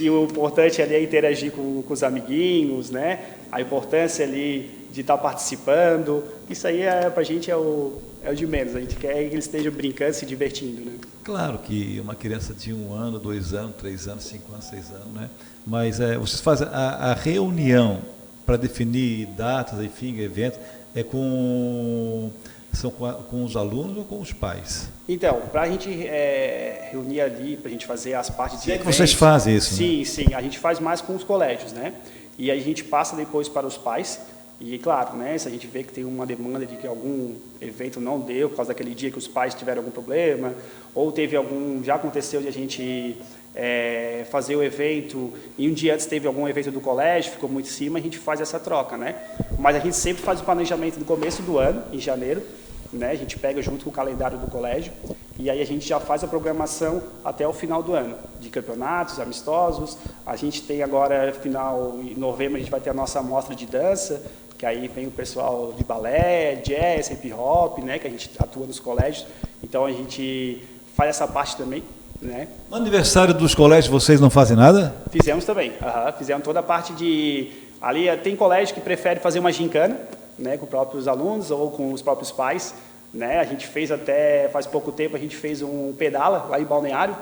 o importante ali é interagir com os amiguinhos, né? A importância ali de estar participando, isso aí para a gente é o de menos, a gente quer que eles estejam brincando, se divertindo, né?
Claro que uma criança de 1 ano, 2 anos, 3 anos, 5 anos, 6 anos, né? Mas vocês fazem a reunião para definir datas, enfim, eventos, são com os alunos ou com os pais?
Então, para a gente reunir ali, para a gente fazer as partes de eventos...
que vocês fazem isso?
Sim,
né?
sim, a gente faz mais com os colégios, né? E a gente passa depois para os pais. E, claro, né, se a gente vê que tem uma demanda de que algum evento não deu, por causa daquele dia que os pais tiveram algum problema, ou já aconteceu de a gente fazer o evento, e um dia antes teve algum evento do colégio, ficou muito em cima, a gente faz essa troca, né? Mas a gente sempre faz o planejamento no começo do ano, em janeiro, né? A gente pega junto com o calendário do colégio e aí a gente já faz a programação até o final do ano, de campeonatos, amistosos. A gente tem agora, final em novembro, a gente vai ter a nossa amostra de dança, que aí vem o pessoal de balé, jazz, hip hop, né? Que a gente atua nos colégios. Então a gente faz essa parte também, né?
No aniversário dos colégios vocês não fazem nada?
Fizemos também, fizemos toda a parte de... Ali tem colégio que prefere fazer uma gincana, né, com os próprios alunos ou com os próprios pais, né? A gente fez até, faz pouco tempo, a gente fez um pedala lá em Balneário,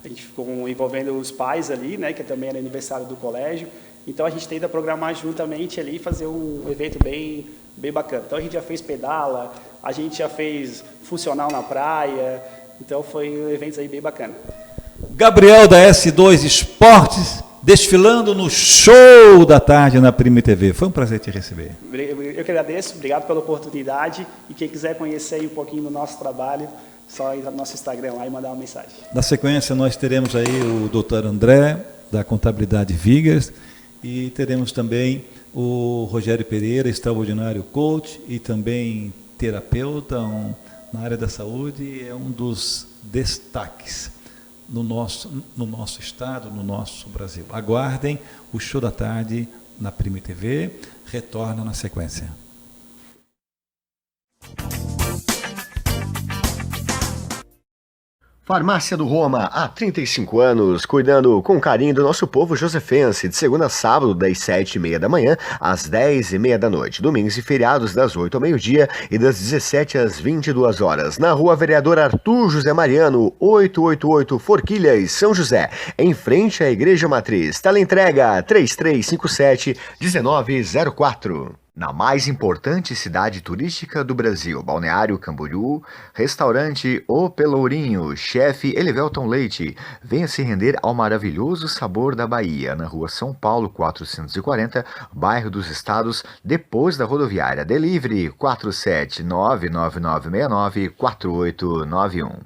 a gente ficou envolvendo os pais ali, né, que também era aniversário do colégio. Então a gente tenta programar juntamente ali e fazer um evento bem bacana. Então a gente já fez pedala, a gente já fez funcional na praia, então foi eventos aí bem bacana.
Gabriel da S2 Esportes, desfilando no show da tarde na Prime TV. Foi um prazer te receber.
Eu que agradeço, obrigado pela oportunidade. E quem quiser conhecer aí um pouquinho do nosso trabalho, só ir no nosso Instagram lá e mandar uma mensagem.
Na sequência, nós teremos aí o Dr. André, da Contabilidade Vigas, e teremos também o Rogério Pereira, extraordinário coach e também terapeuta na área da saúde, é um dos destaques no nosso estado, no nosso Brasil. Aguardem o show da tarde na Prime TV, retorna na sequência.
Farmácia do Roma, há 35 anos, cuidando com carinho do nosso povo josefense, de segunda a sábado, das 7h30 da manhã às 10h30 da noite, domingos e feriados das 8 ao meio-dia e das 17 às 22 horas, na Rua Vereador Arthur José Mariano, 888 Forquilhas, São José, em frente à Igreja Matriz. Teleentrega 3357-1904. Na mais importante cidade turística do Brasil, Balneário Camboriú, restaurante O Pelourinho, chefe Elivelton Leite. Venha se render ao maravilhoso sabor da Bahia, na rua São Paulo 440, bairro dos Estados, depois da rodoviária. Delivery 47999694891.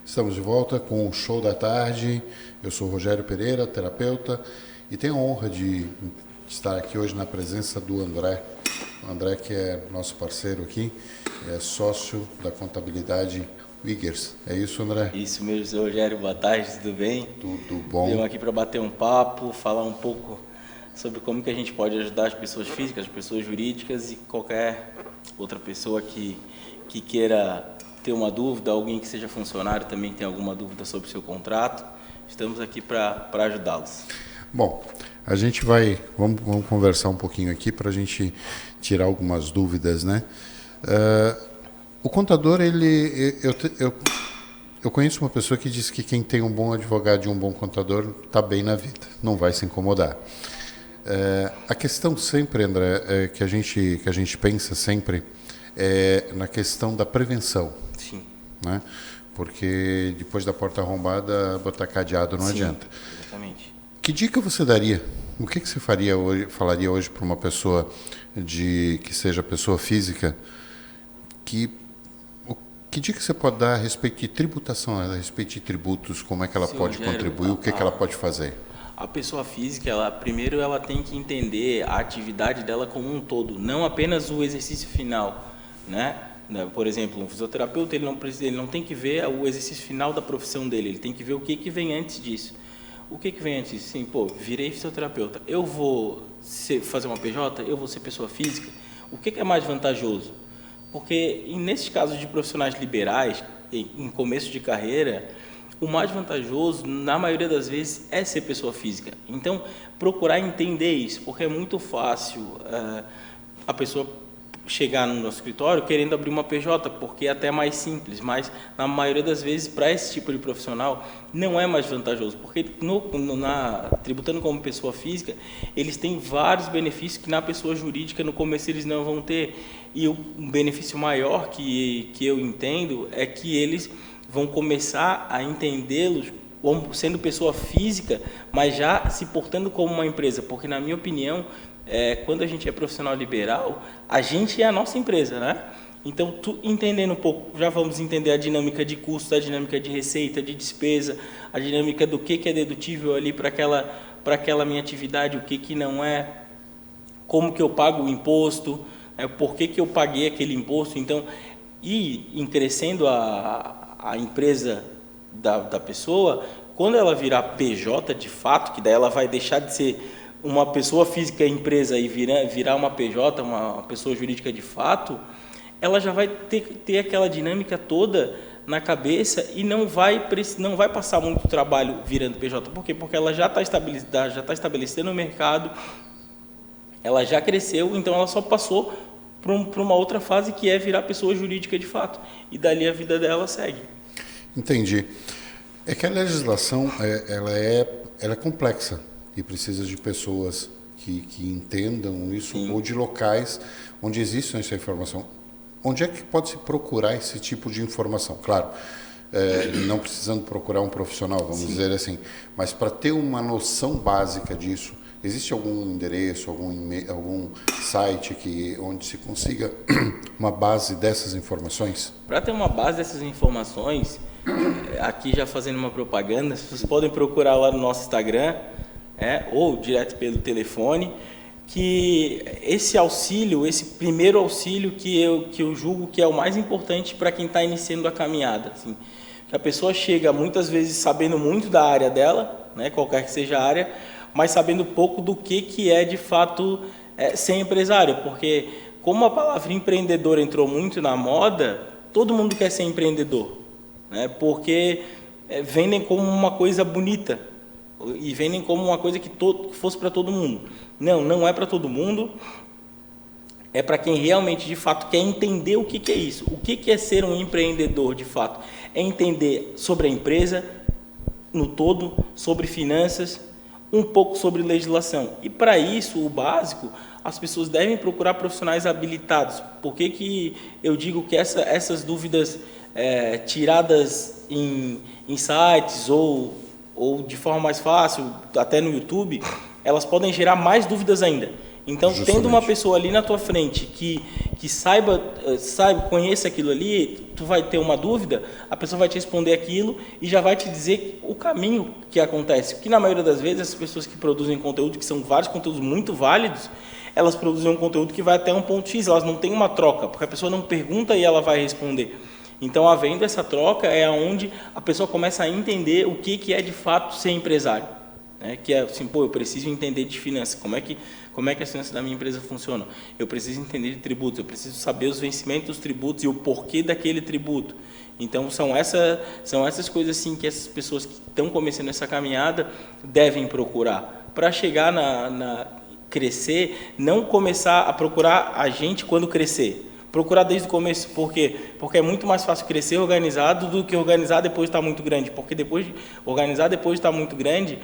Estamos de volta com o Show da Tarde. Eu sou Rogério Pereira, terapeuta, e tenho a honra de estar aqui hoje na presença do André. O André, que é nosso parceiro aqui, é sócio da contabilidade Wiggers. É isso, André?
Isso mesmo, Rogério. Boa tarde, tudo bem?
Tudo bom.
Venho aqui para bater um papo, falar um pouco sobre como que a gente pode ajudar as pessoas físicas, as pessoas jurídicas e qualquer outra pessoa que queira ter uma dúvida, alguém que seja funcionário também tem alguma dúvida sobre o seu contrato. Estamos aqui para ajudá-los. Bom,
a gente vamos conversar um pouquinho aqui para a gente tirar algumas dúvidas, né? O contador, eu conheço uma pessoa que diz que quem tem um bom advogado e um bom contador está bem na vida, não vai se incomodar. A questão sempre, André, que a gente pensa sempre é na questão da prevenção.
Sim.
Né? Porque depois da porta arrombada, botar cadeado não adianta.
Exatamente.
Que dica você daria? O que você falaria hoje para uma pessoa que seja pessoa física? Que dica você pode dar a respeito de tributação, a respeito de tributos, como é que ela pode contribuir, o que ela pode fazer?
A pessoa física, primeiro ela tem que entender a atividade dela como um todo, não apenas o exercício final, né? Por exemplo, um fisioterapeuta, ele não tem que ver o exercício final da profissão dele, ele tem que ver o que vem antes disso. O que vem antes disso? Sim, virei fisioterapeuta, eu vou fazer uma PJ, eu vou ser pessoa física, o que é mais vantajoso? Porque, nesses casos de profissionais liberais, em começo de carreira, o mais vantajoso, na maioria das vezes, é ser pessoa física. Então, procurar entender isso, porque é muito fácil a pessoa chegar no nosso escritório querendo abrir uma PJ, porque é até mais simples, mas, na maioria das vezes, para esse tipo de profissional, não é mais vantajoso, porque tributando como pessoa física, eles têm vários benefícios que na pessoa jurídica, no começo, eles não vão ter. E um benefício maior que eu entendo é que eles vão começar a entendê-los como sendo pessoa física, mas já se portando como uma empresa, porque, na minha opinião, quando a gente é profissional liberal, a gente é a nossa empresa, né? Então, entendendo um pouco, já vamos entender a dinâmica de custo, a dinâmica de receita, de despesa, a dinâmica do que é dedutível ali para aquela minha atividade, o que não é, como que eu pago o imposto, por que eu paguei aquele imposto. Então, em crescendo a empresa da pessoa, quando ela virar PJ de fato, que daí ela vai deixar de ser uma pessoa física empresa e virar uma PJ, uma pessoa jurídica de fato, ela já vai ter aquela dinâmica toda na cabeça e não vai passar muito trabalho virando PJ. Por quê? Porque ela já está estabelecida no mercado, ela já cresceu, então ela só passou para uma outra fase que é virar pessoa jurídica de fato. E dali a vida dela segue.
Entendi. É que a legislação ela é complexa e precisa de pessoas que entendam isso. Sim. Ou de locais onde existe essa informação. Onde é que pode se procurar esse tipo de informação? Claro, não precisando procurar um profissional, vamos Sim. dizer assim, mas para ter uma noção básica disso, existe algum endereço, algum site onde se consiga uma base dessas informações?
Para ter uma base dessas informações, aqui já fazendo uma propaganda, vocês podem procurar lá no nosso Instagram, ou direto pelo telefone, que esse primeiro auxílio que eu julgo que é o mais importante para quem está iniciando a caminhada. Assim, que a pessoa chega muitas vezes sabendo muito da área dela, né, qualquer que seja a área, mas sabendo pouco do que é de fato ser empresário, porque como a palavra empreendedor entrou muito na moda, todo mundo quer ser empreendedor, né, porque vendem como uma coisa bonita e vendem como uma coisa que fosse para todo mundo. Não é para todo mundo, é para quem realmente de fato quer entender o que é isso, o que é ser um empreendedor de fato, é entender sobre a empresa no todo, sobre finanças, um pouco sobre legislação. E para isso, o básico, as pessoas devem procurar profissionais habilitados. Por que eu digo que essas dúvidas tiradas em sites ou de forma mais fácil, até no YouTube, elas podem gerar mais dúvidas ainda. Então, Justamente. Tendo uma pessoa ali na tua frente que saiba, conheça aquilo ali, tu vai ter uma dúvida, a pessoa vai te responder aquilo e já vai te dizer o caminho que acontece. Porque na maioria das vezes, as pessoas que produzem conteúdo, que são vários conteúdos muito válidos, elas produzem um conteúdo que vai até um ponto X, elas não têm uma troca, porque a pessoa não pergunta e ela vai responder. Então, havendo essa troca, é onde a pessoa começa a entender o que é de fato ser empresário. Né? Que é assim, pô, eu preciso entender de finanças, como é que as finanças da minha empresa funcionam. Eu preciso entender de tributos, eu preciso saber os vencimentos dos tributos e o porquê daquele tributo. Então, são essas coisas assim que essas pessoas que estão começando essa caminhada devem procurar. Para chegar crescer, não começar a procurar a gente quando crescer. Procurar desde o começo, por quê? Porque é muito mais fácil crescer organizado do que organizar depois de estar muito grande. Porque organizar depois de estar muito grande,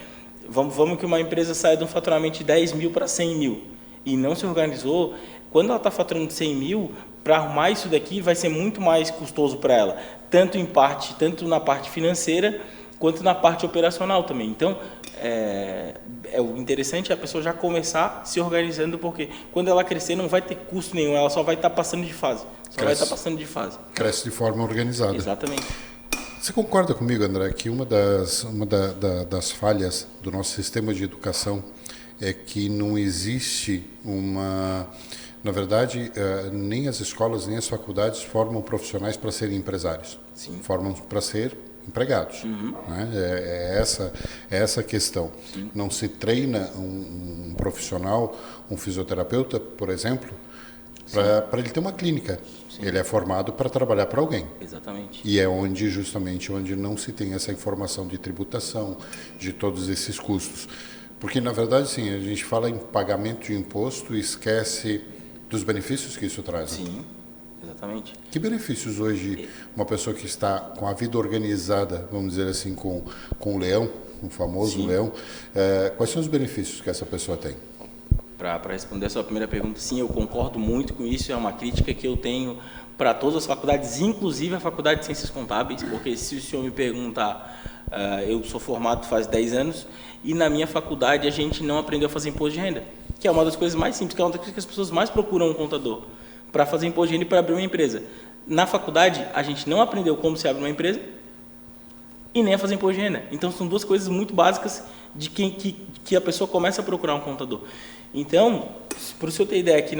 vamos que uma empresa saia de um faturamento de 10 mil para 100 mil e não se organizou, quando ela está faturando 100 mil, para arrumar isso daqui vai ser muito mais custoso para ela, tanto na parte financeira, quanto na parte operacional também. Então, o interessante é a pessoa já começar se organizando, porque quando ela crescer não vai ter custo nenhum, ela só vai estar passando de fase.
Cresce de forma organizada.
Exatamente.
Você concorda comigo, André, que uma das falhas do nosso sistema de educação é que não existe na verdade, nem as escolas nem as faculdades formam profissionais para serem empresários.
Sim.
Formam para ser empregados.
Uhum.
Né? É essa a questão.
Sim.
Não se treina um profissional, um fisioterapeuta, por exemplo, para ele ter uma clínica. Sim. Ele é formado para trabalhar para alguém.
Exatamente.
E é justamente onde não se tem essa informação de tributação, de todos esses custos. Porque, na verdade, sim, a gente fala em pagamento de imposto e esquece dos benefícios que isso traz.
Sim. Exatamente.
Que benefícios hoje uma pessoa que está com a vida organizada, vamos dizer assim, com o leão, o famoso
sim.
leão, quais são os benefícios que essa pessoa tem?
Para responder a sua primeira pergunta, sim, eu concordo muito com isso, é uma crítica que eu tenho para todas as faculdades, inclusive a Faculdade de Ciências Contábeis, porque se o senhor me perguntar, eu sou formado faz 10 anos e na minha faculdade a gente não aprendeu a fazer imposto de renda, que é uma das coisas mais simples, que é uma das coisas que as pessoas mais procuram um contador, para fazer imposto de renda e para abrir uma empresa. Na faculdade, a gente não aprendeu como se abre uma empresa e nem a fazer imposto de renda. Então, são duas coisas muito básicas de que a pessoa começa a procurar um contador. Então, para o senhor ter ideia, aqui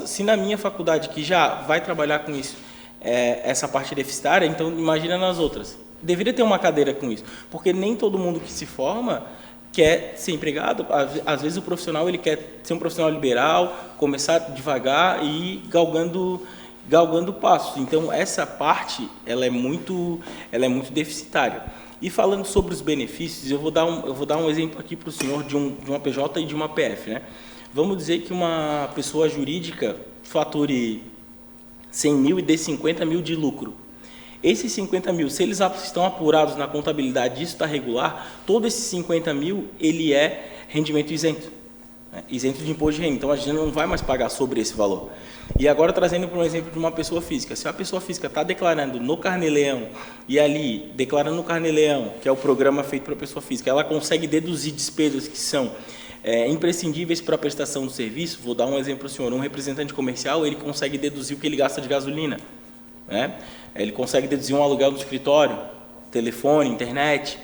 se na minha faculdade, que já vai trabalhar com isso, essa parte deficitária, então imagina nas outras. Deveria ter uma cadeira com isso, porque nem todo mundo que se forma quer ser empregado. Às vezes o profissional ele quer ser um profissional liberal, começar devagar e ir galgando passos. Então essa parte ela é muito deficitária. E falando sobre os benefícios, eu vou dar um exemplo aqui para o senhor de uma PJ e de uma PF, né? Vamos dizer que uma pessoa jurídica fature 100 mil e dê 50 mil de lucro. Esses 50 mil, se eles estão apurados na contabilidade, isso está regular, todo esses 50 mil, ele é rendimento isento, né? Isento de imposto de renda. Então, a gente não vai mais pagar sobre esse valor. E agora, trazendo para um exemplo de uma pessoa física. Se a pessoa física está declarando no Carnê-Leão, e ali, declarando no Carnê-Leão, que é o programa feito para a pessoa física, ela consegue deduzir despesas que são imprescindíveis para a prestação do serviço. Vou dar um exemplo para o senhor. Um representante comercial, ele consegue deduzir o que ele gasta de gasolina, né? Ele consegue deduzir um aluguel do escritório, telefone, internet.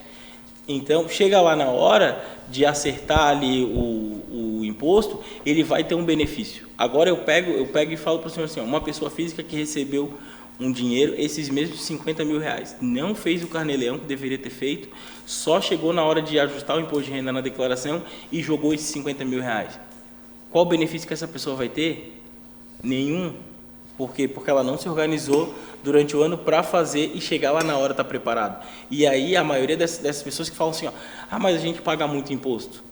Então, chega lá na hora de acertar ali o imposto, ele vai ter um benefício. Agora eu pego e falo para o senhor assim, uma pessoa física que recebeu um dinheiro, esses mesmos 50 mil reais, não fez o Carnê-Leão que deveria ter feito, só chegou na hora de ajustar o imposto de renda na declaração e jogou esses 50 mil reais. Qual o benefício que essa pessoa vai ter? Nenhum. Por quê? Porque ela não se organizou durante o ano para fazer e chegar lá na hora estar preparado. E aí a maioria dessas pessoas que falam assim, mas a gente paga muito imposto.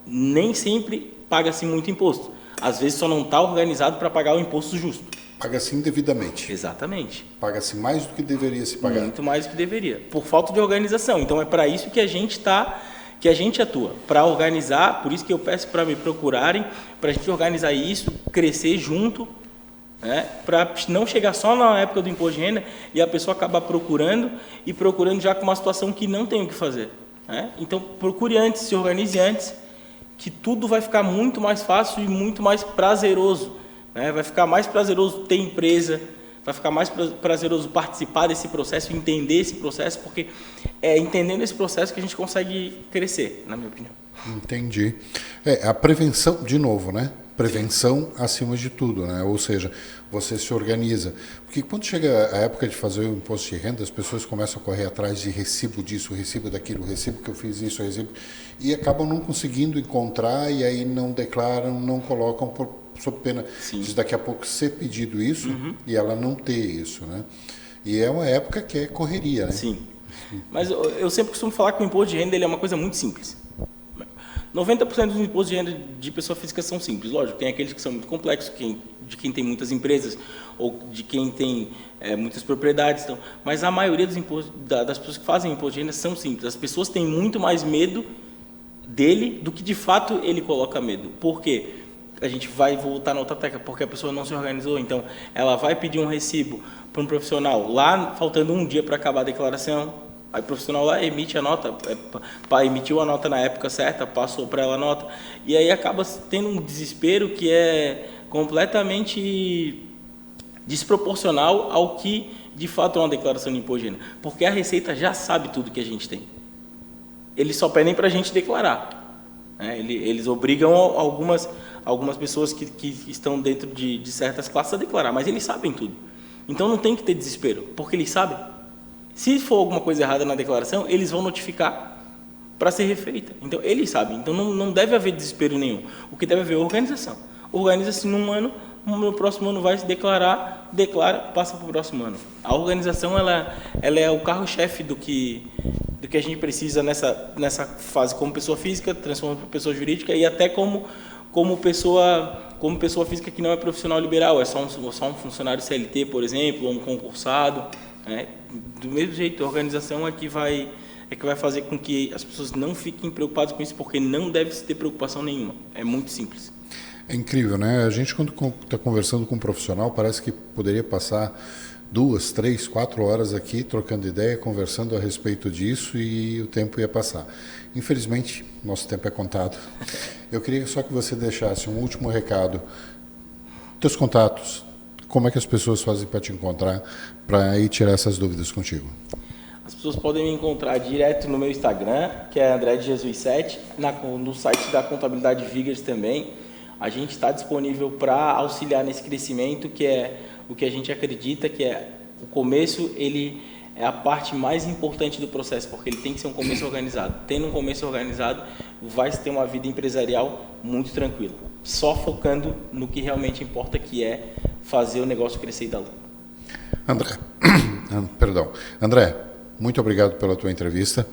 Nem sempre paga-se muito imposto. Às vezes só não está organizado para pagar o imposto justo.
Paga-se indevidamente.
Exatamente.
Paga-se mais do que deveria se pagar.
Muito mais do que deveria, por falta de organização. Então é para isso que a gente atua, para organizar. Por isso que eu peço para me procurarem, para a gente organizar isso, crescer junto, né, para não chegar só na época do imposto de renda e a pessoa acabar procurando já com uma situação que não tem o que fazer, né? Então procure antes, se organize antes, que tudo vai ficar muito mais fácil e muito mais prazeroso, né? Vai ficar mais prazeroso ter empresa, vai ficar mais prazeroso participar desse processo, entender esse processo, porque é entendendo esse processo que a gente consegue crescer, na minha opinião.
Entendi. A prevenção, de novo, né? Prevenção acima de tudo, né? Ou seja, você se organiza. Porque quando chega a época de fazer o imposto de renda, as pessoas começam a correr atrás de recibo disso, recibo daquilo, recibo que eu fiz isso, recibo, e acabam não conseguindo encontrar, e aí não declaram, não colocam sob pena de daqui a pouco ser pedido isso e ela não ter isso, né? E é uma época que é correria, né?
Sim. Mas eu sempre costumo falar que o imposto de renda ele é uma coisa muito simples. 90% dos impostos de renda de pessoa física são simples. Lógico, tem aqueles que são muito complexos, de quem tem muitas empresas ou de quem tem muitas propriedades. Então, mas a maioria dos impostos, das pessoas que fazem imposto de renda são simples. As pessoas têm muito mais medo dele do que de fato ele coloca medo. Por quê? A gente vai voltar na outra tecla, porque a pessoa não se organizou. Então, ela vai pedir um recibo para um profissional lá, faltando um dia para acabar a declaração. Aí o profissional lá emite a nota, emitiu a nota na época certa, passou para ela a nota, e aí acaba tendo um desespero que é completamente desproporcional ao que de fato é uma declaração de imposto de renda, porque a Receita já sabe tudo que a gente tem. Eles só pedem para a gente declarar, né? Eles obrigam algumas pessoas que estão dentro de certas classes a declarar, mas eles sabem tudo. Então não tem que ter desespero, porque eles sabem. Se for alguma coisa errada na declaração, eles vão notificar para ser refeita. Então, eles sabem. Então, não deve haver desespero nenhum. O que deve haver é organização. Organiza-se num ano, no próximo ano vai se declarar, declara, passa para o próximo ano. A organização ela é o carro-chefe do que a gente precisa nessa fase como pessoa física, transforma para pessoa jurídica e até como pessoa física que não é profissional liberal, é só um funcionário CLT, por exemplo, ou um concursado. Do mesmo jeito, a organização é que vai fazer com que as pessoas não fiquem preocupadas com isso, porque não deve se ter preocupação nenhuma. É muito simples.
É incrível, né? A gente, quando está conversando com um profissional, parece que poderia passar 2, 3, 4 horas aqui trocando ideia, conversando a respeito disso e o tempo ia passar. Infelizmente, nosso tempo é contado. Eu queria só que você deixasse um último recado. Teus contatos. Como é que as pessoas fazem para te encontrar, para ir tirar essas dúvidas contigo?
As pessoas podem me encontrar direto no meu Instagram, que é André de Jesus 7, no site da Contabilidade Vigers também. A gente está disponível para auxiliar nesse crescimento, que é o que a gente acredita que é o começo, ele é a parte mais importante do processo, porque ele tem que ser um começo organizado. Tendo um começo organizado, vai ter uma vida empresarial muito tranquila, só focando no que realmente importa, que é fazer o negócio crescer e dar lucro.
André, muito obrigado pela tua entrevista.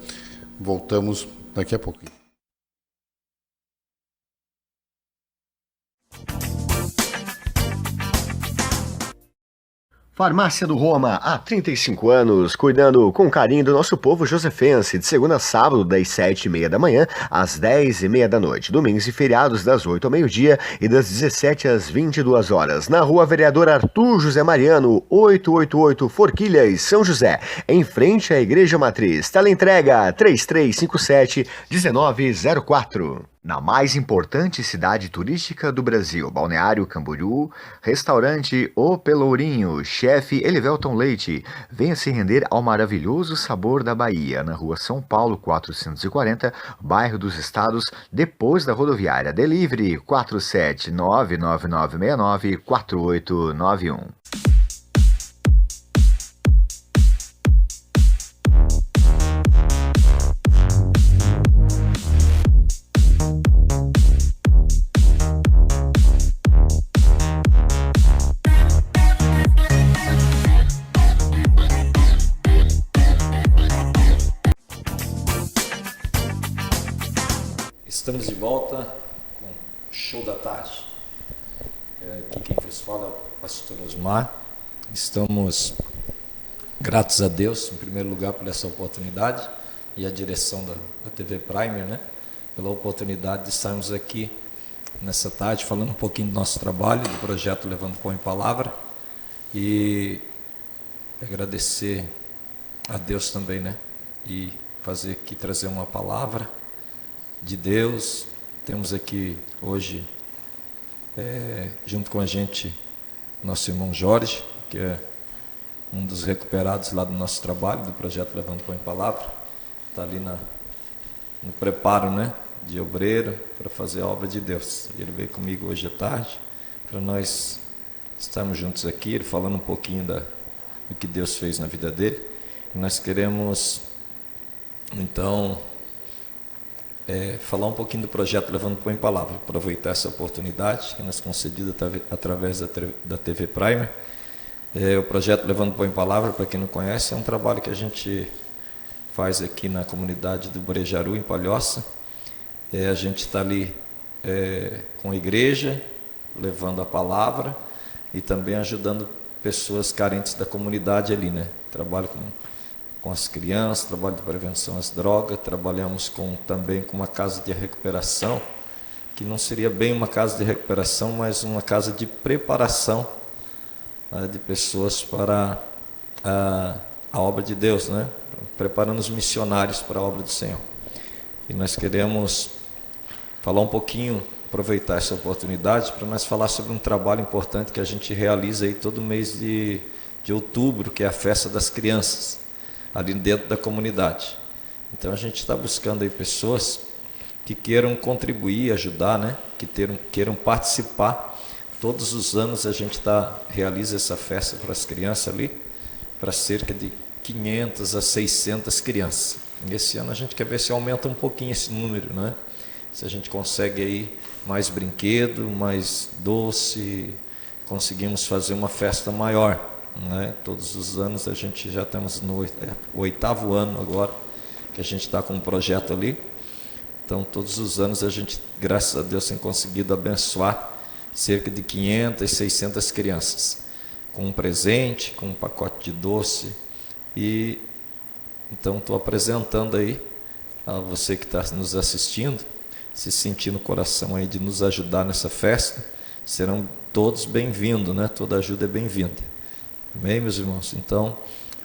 Voltamos daqui a pouquinho.
Farmácia do Roma, há 35 anos, cuidando com carinho do nosso povo josefense, de segunda a sábado, das 7h30 da manhã às 10h30 da noite, domingos e feriados das 8 ao meio-dia e das 17 às 22 horas, na Rua Vereador Arthur José Mariano, 888 Forquilhas, São José, em frente à Igreja Matriz. Teleentrega 3357-1904. Na mais importante cidade turística do Brasil, Balneário Camboriú, restaurante O Pelourinho, chefe Elivelton Leite. Venha se render ao maravilhoso sabor da Bahia, na Rua São Paulo 440, bairro dos Estados, depois da rodoviária. Delivery 47999694891.
Estamos de volta com o Show da Tarde. Aqui quem vos fala é o pastor Osmar. Estamos gratos a Deus, em primeiro lugar, por essa oportunidade e a direção da TV Primer, né? Pela oportunidade de estarmos aqui nessa tarde falando um pouquinho do nosso trabalho, do projeto Levando Pão em Palavra, e agradecer a Deus também, né? E fazer aqui, trazer uma palavra de Deus. Temos aqui hoje junto com a gente nosso irmão Jorge, que é
um dos recuperados lá do nosso trabalho, do projeto Levando Pão em Palavra. Está ali no preparo, né, de obreiro para fazer a obra de Deus. Ele veio comigo hoje à tarde para nós estarmos juntos aqui, ele falando um pouquinho do que Deus fez na vida dele. E nós queremos, então, falar um pouquinho do projeto Levando Pão em Palavra, aproveitar essa oportunidade que nos é concedida através da TV Primer. O projeto Levando Pão em Palavra, para quem não conhece, é um trabalho que a gente faz aqui na comunidade do Brejaru, em Palhoça. A gente está ali com a igreja, levando a palavra e também ajudando pessoas carentes da comunidade ali, né? Trabalho com as crianças, trabalho de prevenção às drogas, trabalhamos também com uma casa de recuperação, que não seria bem uma casa de recuperação, mas uma casa de preparação, né, de pessoas para a obra de Deus, né? Preparando os missionários para a obra do Senhor. E nós queremos falar um pouquinho, aproveitar essa oportunidade para nós falar sobre um trabalho importante que a gente realiza aí todo mês de outubro, que é a Festa das Crianças, ali dentro da comunidade. Então a gente está buscando aí pessoas que queiram contribuir, ajudar, né? Que queiram participar. Todos os anos a gente realiza essa festa para as crianças ali, para cerca de 500 a 600 crianças. E esse ano a gente quer ver se aumenta um pouquinho esse número, né? Se a gente consegue aí mais brinquedo, mais doce, conseguimos fazer uma festa maior, né? Todos os anos a gente já estamos no 8º ano agora que a gente está com um projeto ali. Então todos os anos a gente, graças a Deus, tem conseguido abençoar cerca de 500 e 600 crianças com um presente, com um pacote de doce. E então estou apresentando aí a você que está nos assistindo, se sentir no coração aí de nos ajudar nessa festa. Serão todos bem-vindos, né? Toda ajuda é bem-vinda. Amém, meus irmãos? Então,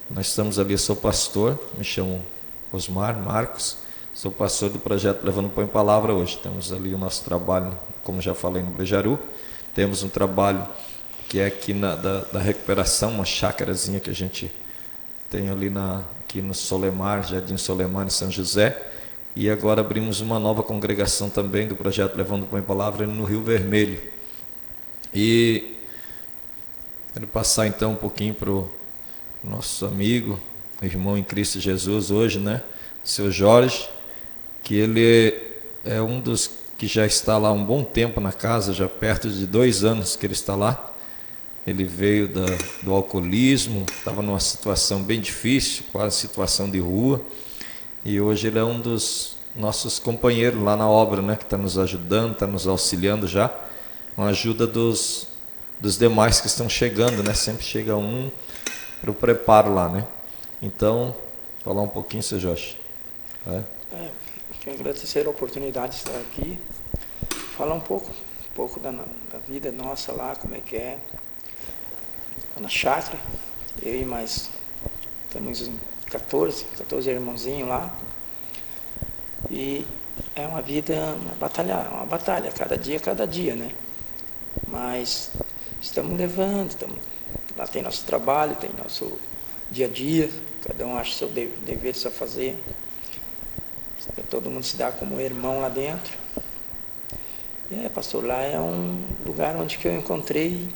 nós estamos ali, eu sou pastor, me chamo Osmar Marcos, sou pastor do projeto Levando Pão em Palavra hoje. Temos ali o nosso trabalho, como já falei, no Brejaru. Temos um trabalho que é aqui da recuperação, uma chácarazinha que a gente tem ali aqui no Solemar, Jardim Solemar, em São José. E agora abrimos uma nova congregação também do projeto Levando Pão em Palavra no Rio Vermelho. E quero passar então um pouquinho para o nosso amigo, irmão em Cristo Jesus hoje, né? Seu Jorge, que ele é um dos que já está lá há um bom tempo na casa, já perto de 2 anos que ele está lá. Ele veio do alcoolismo, estava numa situação bem difícil, quase situação de rua. E hoje ele é um dos nossos companheiros lá na obra, né? Que está nos ajudando, está nos auxiliando já, com a ajuda dos demais que estão chegando, né? Sempre chega um para o preparo lá, né? Então, falar um pouquinho, seu Jorge.
Quero agradecer a oportunidade de estar aqui, falar um pouco da vida nossa lá, como é que é, na chácara. Eu e mais, estamos em 14 irmãozinhos lá, e é uma vida, uma batalha, cada dia, né? Mas estamos levando, lá tem nosso trabalho, tem nosso dia a dia, cada um acha seu dever a fazer, todo mundo se dá como irmão lá dentro. E pastor, lá é um lugar onde que eu encontrei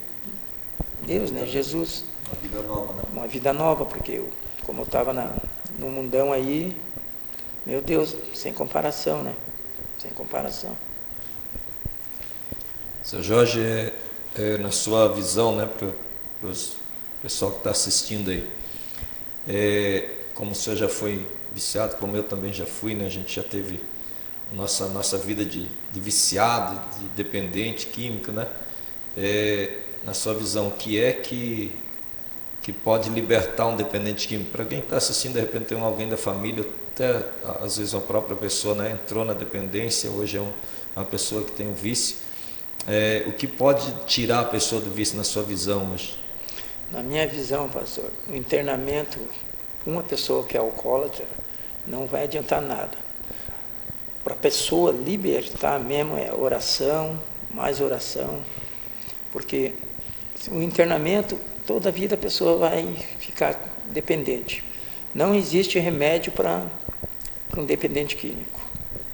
Deus, né? Jesus.
Uma vida nova, né?
Uma vida nova, porque como eu estava no mundão aí, meu Deus, sem comparação, né? Sem comparação.
Seu Jorge, na sua visão, né, para o pessoal que está assistindo aí, como o senhor já foi viciado, como eu também já fui, né? A gente já teve nossa vida de viciado, de dependente químico, né? Na sua visão, o que é que pode libertar um dependente químico? Para quem está assistindo, de repente tem alguém da família, até às vezes a própria pessoa, né, entrou na dependência, hoje é uma pessoa que tem um vício. O que pode tirar a pessoa do vício na sua visão hoje?
Na minha visão, pastor, o internamento, uma pessoa que é alcoólatra, não vai adiantar nada. Para a pessoa libertar mesmo é oração, mais oração, porque o internamento, toda a vida a pessoa vai ficar dependente. Não existe remédio para um dependente químico,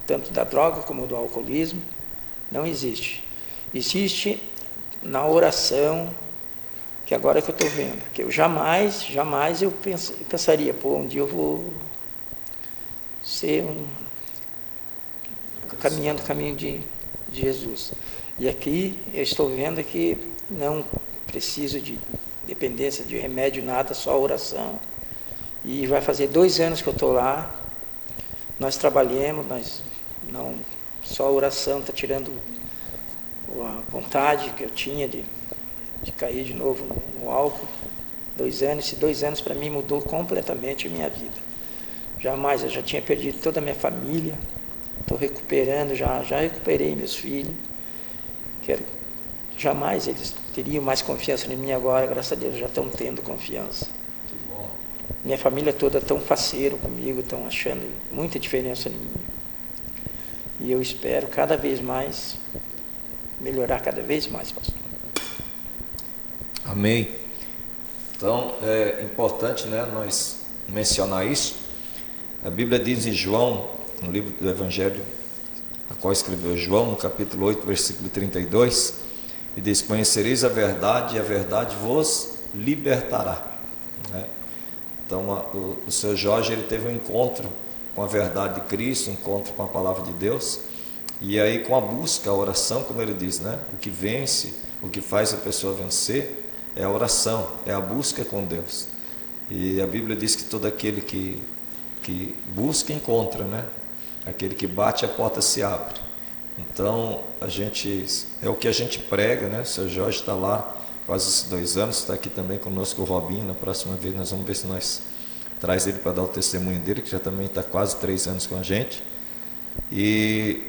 tanto da droga como do alcoolismo, não existe. Existe na oração, que agora que eu estou vendo, que eu jamais eu pensaria, pô, um dia eu vou ser caminhando o caminho de Jesus. E aqui eu estou vendo que não preciso de dependência de remédio, nada, só oração. E vai fazer 2 anos que eu estou lá, nós trabalhamos, só a oração está tirando a vontade que eu tinha de cair de novo no álcool. 2 anos, esses 2 anos para mim mudou completamente a minha vida. Jamais, eu já tinha perdido toda a minha família, estou recuperando, já recuperei meus filhos. Jamais eles teriam mais confiança em mim agora, graças a Deus já estão tendo confiança. Minha família toda tão faceiro comigo, estão achando muita diferença em mim. E eu espero cada vez mais, melhorar cada vez mais, pastor.
Amém. Então, é importante, né, nós mencionar isso. A Bíblia diz em João, no livro do Evangelho, a qual escreveu João, no capítulo 8, versículo 32, e diz: conhecereis a verdade, e a verdade vos libertará. Né? Então, o Sr. Jorge, ele teve um encontro com a verdade de Cristo, um encontro com a palavra de Deus, e aí com a busca, a oração, como ele diz, né? O que vence, o que faz a pessoa vencer é a oração, é a busca com Deus. E a Bíblia diz que todo aquele que busca, encontra, né? Aquele que bate, a porta se abre. Então, é o que a gente prega, né? O Sr. Jorge está lá quase esses 2 anos, está aqui também conosco o Robinho. Na próxima vez nós vamos ver se nós traz ele para dar o testemunho dele, que já também está quase 3 anos com a gente. E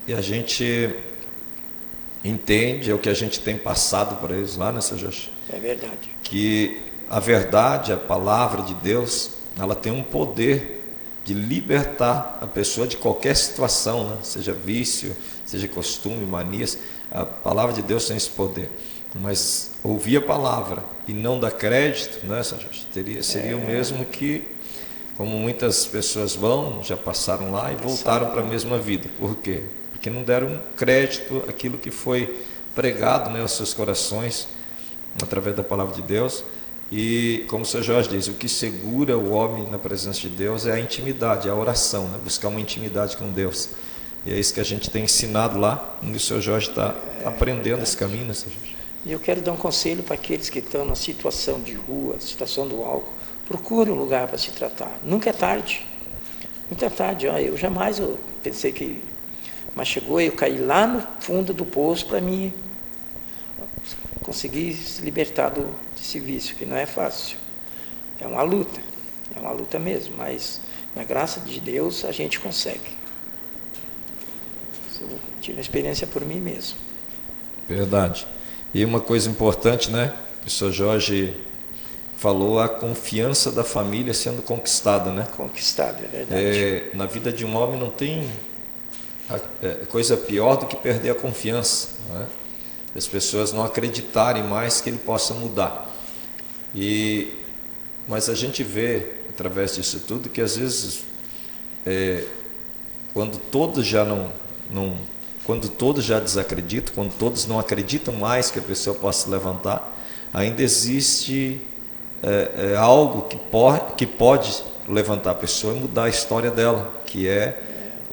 a gente entende, é o que a gente tem passado para eles lá, né, Sr. Jorge?
É verdade.
Que a verdade, a palavra de Deus, ela tem um poder de libertar a pessoa de qualquer situação, né? Seja vício, seja costume, manias. A palavra de Deus tem esse poder. Mas ouvir a palavra e não dar crédito, né, seria o mesmo que, como muitas pessoas já passaram lá e voltaram para a mesma vida. Por quê? Porque não deram crédito àquilo que foi pregado, né, aos seus corações, através da palavra de Deus. E, como o Sr. Jorge diz, o que segura o homem na presença de Deus é a intimidade, a oração, né? Buscar uma intimidade com Deus. E é isso que a gente tem ensinado lá, e o Sr. Jorge está aprendendo esse caminho, né, Sr. Jorge?
E eu quero dar um conselho para aqueles que estão na situação de rua, situação do álcool. Procure um lugar para se tratar. Nunca é tarde. Nunca é tarde. Eu jamais pensei que... Mas chegou, eu caí lá no fundo do poço para mim conseguir se libertar desse vício, que não é fácil. É uma luta mesmo, mas na graça de Deus a gente consegue. Eu tive uma experiência por mim mesmo.
Verdade. E uma coisa importante, né? O Sr. Jorge falou, a confiança da família sendo conquistada, né?
Conquistada, é verdade.
Na vida de um homem não tem coisa pior do que perder a confiança, né? As pessoas não acreditarem mais que ele possa mudar. Mas a gente vê, através disso tudo, que às vezes, quando todos já quando todos já desacreditam, quando todos não acreditam mais que a pessoa possa se levantar, ainda existe algo que pode levantar a pessoa e mudar a história dela, que é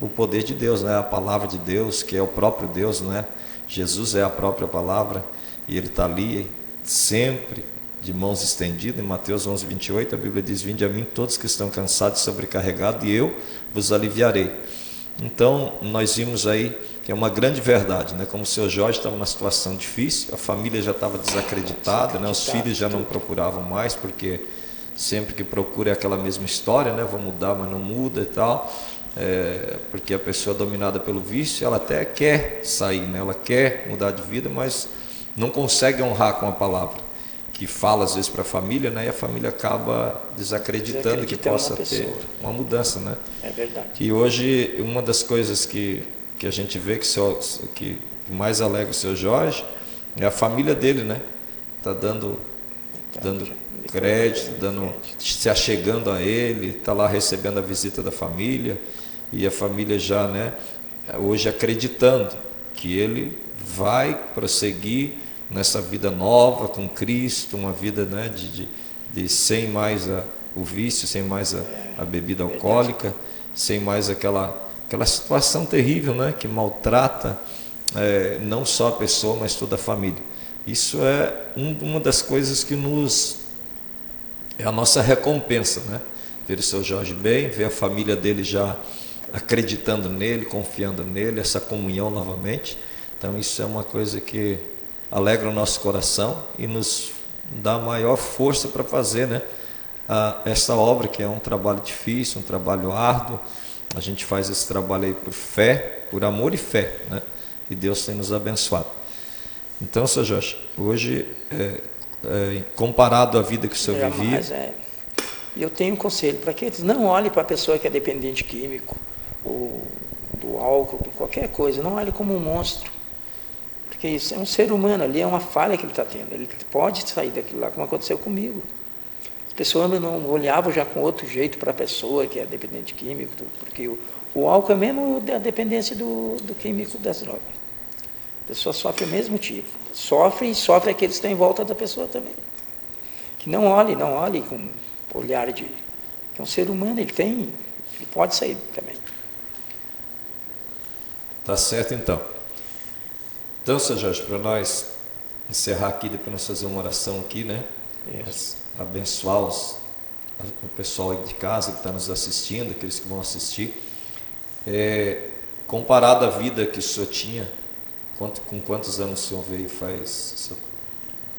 o poder de Deus, né? A palavra de Deus, que é o próprio Deus, né? Jesus é a própria palavra, e Ele está ali sempre de mãos estendidas. Em Mateus 11, 28, a Bíblia diz: vinde a mim todos que estão cansados e sobrecarregados, e eu vos aliviarei. Então, nós vimos aí que é uma grande verdade, né? Como o Sr. Jorge estava numa situação difícil, a família já estava desacreditada, né? Os filhos já não procuravam mais, porque sempre que procura é aquela mesma história, né? Vou mudar, mas não muda e tal. Porque a pessoa dominada pelo vício, ela até quer sair, né? Ela quer mudar de vida, mas não consegue honrar com a palavra, que fala às vezes para a família, né? E a família acaba desacreditando que possa ter uma mudança, né?
É verdade.
E hoje, uma das coisas que a gente vê que mais alegra o Sr. Jorge é a família dele, né? Está dando dando crédito, se achegando a ele, está lá recebendo a visita da família, e a família já, né, hoje acreditando que ele vai prosseguir nessa vida nova com Cristo, uma vida, né, de sem mais o vício, sem mais a bebida alcoólica, sem mais aquela situação terrível, né, que maltrata não só a pessoa, mas toda a família. Isso é uma das coisas que é a nossa recompensa, né? Ver o seu Jorge bem, ver a família dele já acreditando nele, confiando nele, essa comunhão novamente. Então isso é uma coisa que alegra o nosso coração e nos dá maior força para fazer, né, essa obra, que é um trabalho difícil, um trabalho árduo. A gente faz esse trabalho aí por fé, por amor e fé, né? E Deus tem nos abençoado. Então, Sr. Jorge, hoje, comparado à vida que o senhor vivia...
Eu tenho um conselho para que eles não olhem para a pessoa que é dependente químico, ou do álcool, por qualquer coisa, não olhem como um monstro. Porque isso é um ser humano, ali é uma falha que ele está tendo. Ele pode sair daquilo lá, como aconteceu comigo. As pessoas não olhavam já com outro jeito para a pessoa que é dependente químico, porque o álcool é mesmo a dependência do químico das drogas. A pessoa sofre o mesmo tipo. Sofre e sofre aqueles que estão em volta da pessoa também. Que não olhe com olhar que é um ser humano, ele pode sair também.
Tá certo, então. Então, Sr. Jorge, para nós encerrar aqui, depois nós fazer uma oração aqui, né? Abençoar o pessoal aí de casa que está nos assistindo, aqueles que vão assistir. Comparado à vida que o senhor tinha, com quantos anos o senhor veio faz?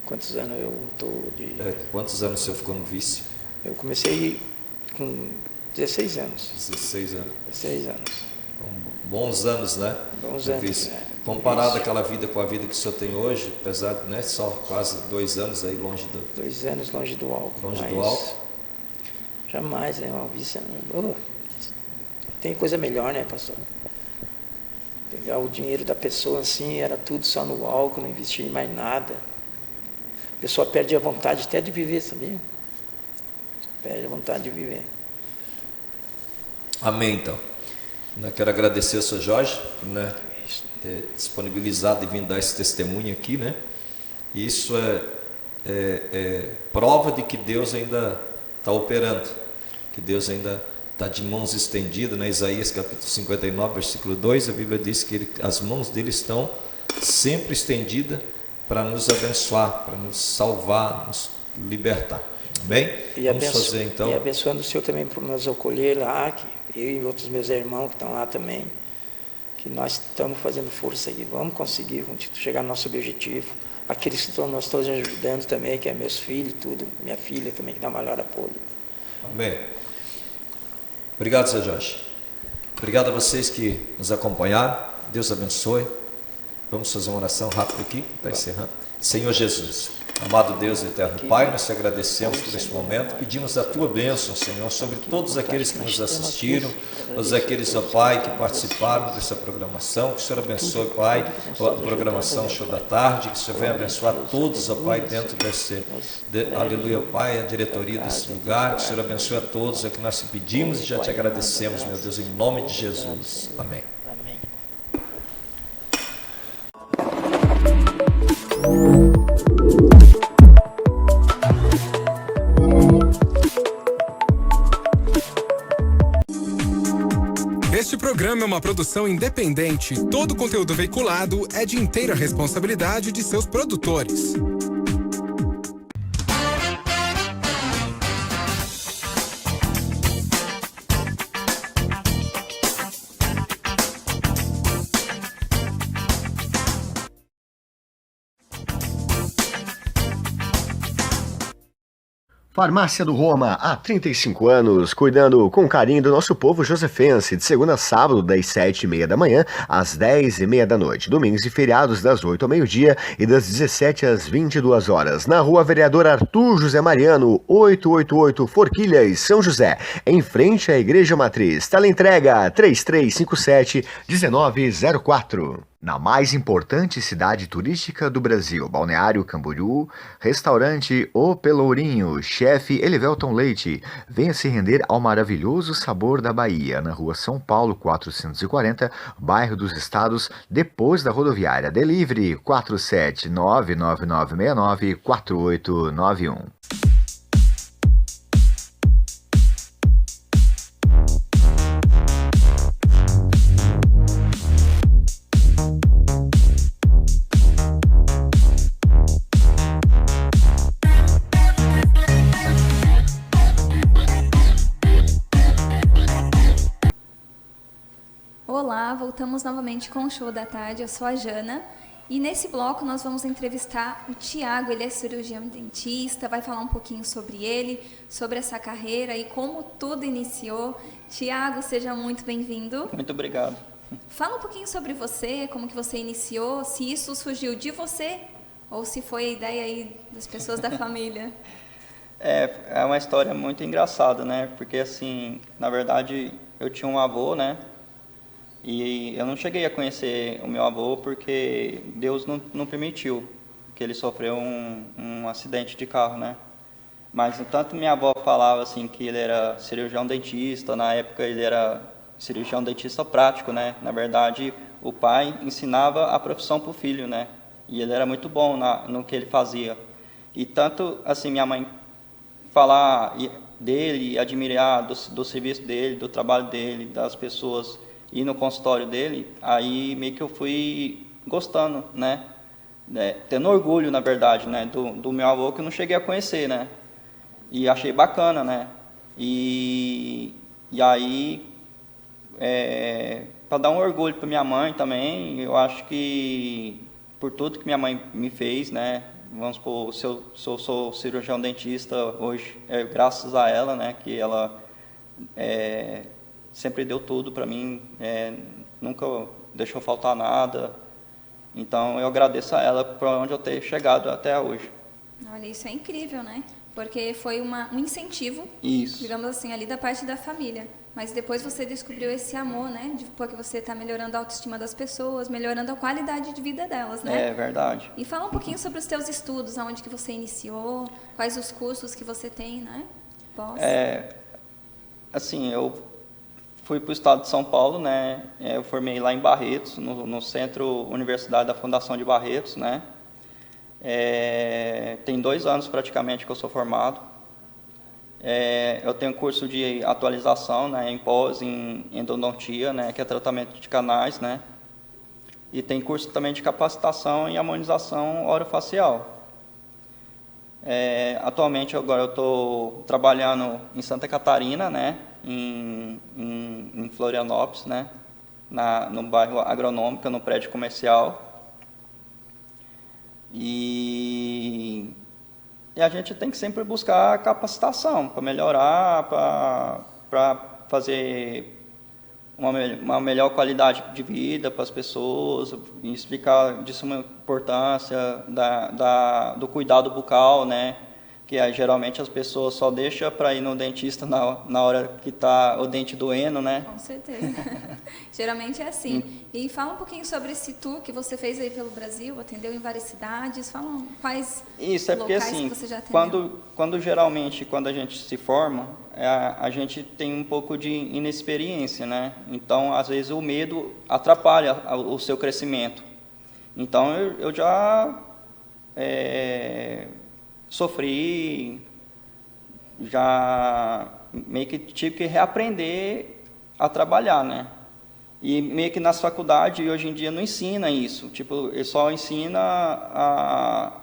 Quantos anos eu estou de...
quantos anos o senhor ficou no vício?
Eu comecei com 16 anos.
16 anos.
16 anos.
Bons anos, né?
Bons anos,
Comparado àquela vida com a vida que o senhor tem hoje, apesar de, né, só quase 2 anos aí longe do...
2 anos longe do álcool.
Longe do álcool?
Jamais, uma vício... tem coisa melhor, né, pastor? Pegar o dinheiro da pessoa assim, era tudo só no álcool, não investia em mais nada. A pessoa perde a vontade até de viver, sabia? Perde a vontade de viver.
Amém, então. Eu quero agradecer ao Sr. Jorge por, né, ter disponibilizado e vindo dar esse testemunho aqui, né? E isso é prova de que Deus ainda está operando, que Deus ainda está de mãos estendidas, né? Isaías capítulo 59, versículo 2, a Bíblia diz que as mãos dele estão sempre estendidas para nos abençoar, para nos salvar, nos libertar. Bem, vamos fazer então.
E abençoando o Senhor também por nos acolher lá, que eu e outros meus irmãos que estão lá também, que nós estamos fazendo força aqui, vamos conseguir chegar no nosso objetivo. Aqueles que nós estamos ajudando também, que é meus filhos, tudo, minha filha também, que dá maior apoio.
Amém. Obrigado, Sr. Jorge. Obrigado a vocês que nos acompanharam. Deus abençoe. Vamos fazer uma oração rápida aqui, está encerrando. Senhor Jesus, amado Deus e eterno Pai, nós te agradecemos por esse momento, pedimos a tua bênção, Senhor, sobre todos aqueles que nos assistiram, todos aqueles, ó Pai, que participaram dessa programação, que o Senhor abençoe, Pai, a programação Show da Tarde, que o Senhor venha abençoar todos, ó Pai, dentro aleluia, Pai, a diretoria desse lugar, que o Senhor abençoe a todos, é o que nós te pedimos e já te agradecemos, meu Deus, em nome de Jesus. Amém.
Este programa é uma produção independente. Todo o conteúdo veiculado é de inteira responsabilidade de seus produtores.
Farmácia do Roma, há 35 anos, cuidando com carinho do nosso povo josefense, de segunda a sábado, das 7h30 da manhã às 10h30 da noite, domingos e feriados das 8 ao meio-dia e das 17 às 22 horas, na Rua Vereador Arthur José Mariano, 888 Forquilhas, São José, em frente à Igreja Matriz. Teleentrega 3357-1904. Na mais importante cidade turística do Brasil, Balneário Camboriú, restaurante O Pelourinho, chefe Elivelton Leite, venha se render ao maravilhoso sabor da Bahia, na rua São Paulo 440, bairro dos Estados, depois da rodoviária. Delivery 47999694891.
Olá, voltamos novamente com o Show da Tarde, eu sou a Jana e nesse bloco nós vamos entrevistar o Tiago, ele é cirurgião dentista, vai falar um pouquinho sobre ele, sobre essa carreira e como tudo iniciou. Tiago, seja muito bem-vindo.
Muito obrigado.
Fala um pouquinho sobre você, como que você iniciou, se isso surgiu de você ou se foi a ideia aí das pessoas da família.
É uma história muito engraçada, né? Porque assim, na verdade, eu tinha um avô, né? E eu não cheguei a conhecer o meu avô porque Deus não permitiu, que ele sofreu um acidente de carro, né? Mas tanto minha avó falava assim que ele era cirurgião dentista, na época ele era cirurgião dentista prático, né? Na verdade, o pai ensinava a profissão para o filho, né? E ele era muito bom no que ele fazia. E tanto assim minha mãe falar dele, admirar do serviço dele, do trabalho dele, das pessoas, ir no consultório dele, aí meio que eu fui gostando, né? Tendo orgulho, na verdade, né? Do meu avô que eu não cheguei a conhecer, né? E achei bacana, né? E aí, para dar um orgulho para minha mãe também, eu acho que por tudo que minha mãe me fez, né? Vamos supor, se eu sou cirurgião dentista hoje, é graças a ela, né? Que ela sempre deu tudo para mim, nunca deixou faltar nada. Então eu agradeço a ela por onde eu ter chegado até hoje.
Olha, isso é incrível, né? Porque foi um incentivo,
isso,
digamos assim, ali da parte da família. Mas depois você descobriu esse amor, né? Porque você está melhorando a autoestima das pessoas, melhorando a qualidade de vida delas, né?
É verdade.
E fala um pouquinho sobre os teus estudos, aonde que você iniciou, quais os cursos que você tem, né?
Assim, eu fui para o estado de São Paulo, né? Eu formei lá em Barretos, no Centro Universidade da Fundação de Barretos, né? Tem 2 anos praticamente que eu sou formado. Eu tenho curso de atualização, né? Em pós, em endodontia, né? Que é tratamento de canais, né? E tem curso também de capacitação em harmonização orofacial. Atualmente agora eu estou trabalhando em Santa Catarina, né? Em Florianópolis, né? No bairro Agronômica, no prédio comercial. E a gente tem que sempre buscar capacitação para melhorar, para fazer uma melhor qualidade de vida para as pessoas, e explicar de suma importância do cuidado bucal, né? Que geralmente as pessoas só deixam para ir no dentista na hora que está o dente doendo, né?
Com certeza. Geralmente é assim. E fala um pouquinho sobre esse tour que você fez aí pelo Brasil, atendeu em várias cidades. Fala quais
porque,
locais
assim,
que você já atendeu.
quando a gente se forma, a gente tem um pouco de inexperiência, né? Então, às vezes, o medo atrapalha o seu crescimento. Então, eu já sofri, já meio que tive que reaprender a trabalhar, né? E meio que nas faculdades hoje em dia não ensina isso, tipo, ele só ensina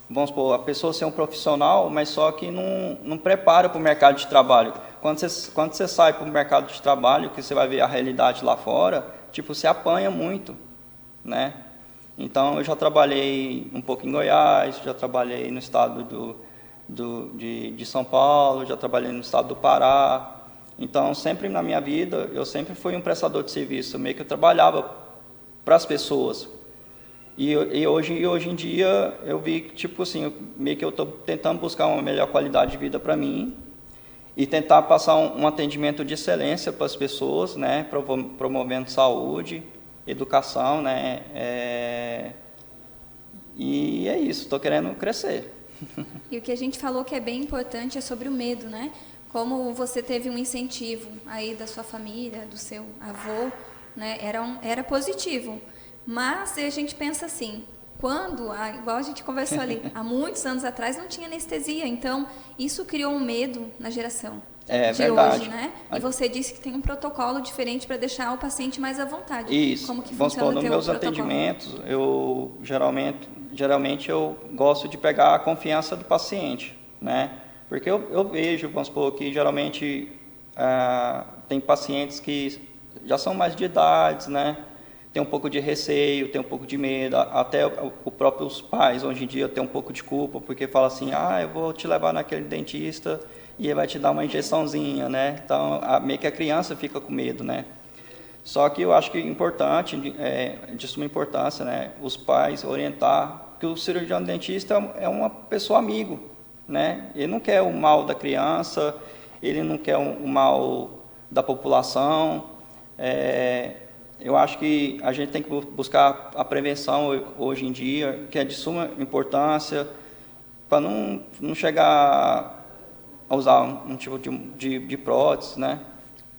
vamos supor, a pessoa ser um profissional, mas só que não prepara para o mercado de trabalho. Quando você sai para o mercado de trabalho, que você vai ver a realidade lá fora, tipo, você apanha muito, né? Então, eu já trabalhei um pouco em Goiás, já trabalhei no estado de São Paulo, já trabalhei no estado do Pará. Então, sempre na minha vida, eu sempre fui um prestador de serviço, meio que eu trabalhava para as pessoas. E hoje em dia, eu vi que, tipo assim, meio que eu estou tentando buscar uma melhor qualidade de vida para mim e tentar passar um atendimento de excelência para as pessoas, né, promovendo saúde, educação, né, e é isso, estou querendo crescer.
E o que a gente falou que é bem importante é sobre o medo, né? Como você teve um incentivo aí da sua família, do seu avô, né? Era positivo. Mas a gente pensa assim, igual a gente conversou ali, há muitos anos atrás não tinha anestesia, então isso criou um medo na geração de
verdade.
hoje, né? E você disse que tem um protocolo diferente para deixar o paciente mais à vontade.
Isso.
Como que
Vamos
funciona
supor, nos meus
protocolo?
atendimentos, eu geralmente eu gosto de pegar a confiança do paciente, né? Porque eu vejo, vamos supor, que geralmente tem pacientes que já são mais de idade, né? Tem um pouco de receio, tem um pouco de medo, até os próprios pais hoje em dia têm um pouco de culpa, porque fala assim, eu vou te levar naquele dentista e ele vai te dar uma injeçãozinha, né? Então, meio que a criança fica com medo, né? Só que eu acho que é importante, de suma importância, né? Os pais orientar que o cirurgião dentista é uma pessoa amigo, né? Ele não quer o mal da criança, ele não quer o mal da população. Eu acho que a gente tem que buscar a prevenção hoje em dia, que é de suma importância, para não chegar a usar um tipo de prótese, né?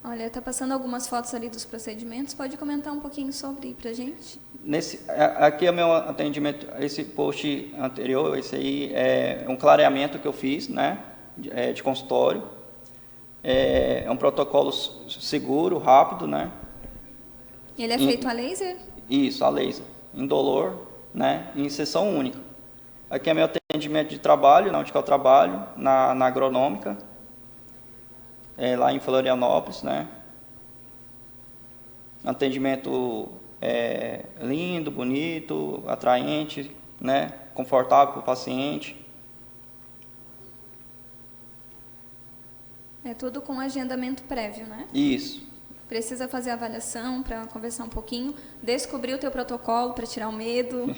Olha, está passando algumas fotos ali dos procedimentos, pode comentar um pouquinho sobre para a gente?
Aqui é o meu atendimento, esse post anterior, esse aí é um clareamento que eu fiz, né, de consultório. É um protocolo seguro, rápido, né?
Ele é feito a laser?
Isso, a laser, indolor, né, em sessão única. Aqui é meu atendimento de trabalho, onde que eu trabalho, na agronômica, lá em Florianópolis, né? Atendimento lindo, bonito, atraente, né? Confortável para o paciente.
É tudo com agendamento prévio, né?
Isso.
Precisa fazer avaliação para conversar um pouquinho, descobrir o teu protocolo para tirar o medo,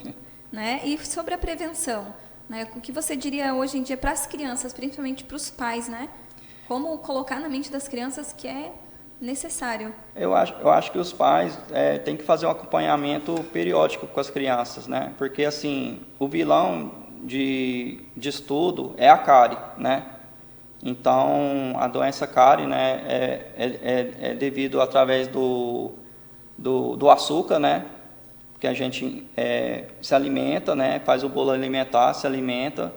né? E sobre a prevenção, né? O que você diria hoje em dia para as crianças, principalmente para os pais, né? Como colocar na mente das crianças que é necessário? Eu
acho que os pais têm que fazer um acompanhamento periódico com as crianças, né? Porque, assim, o vilão de estudo é a cárie, né? Então, a doença cárie, né, é devido através do açúcar, né? Que a gente se alimenta, né? Faz o bolo alimentar, se alimenta,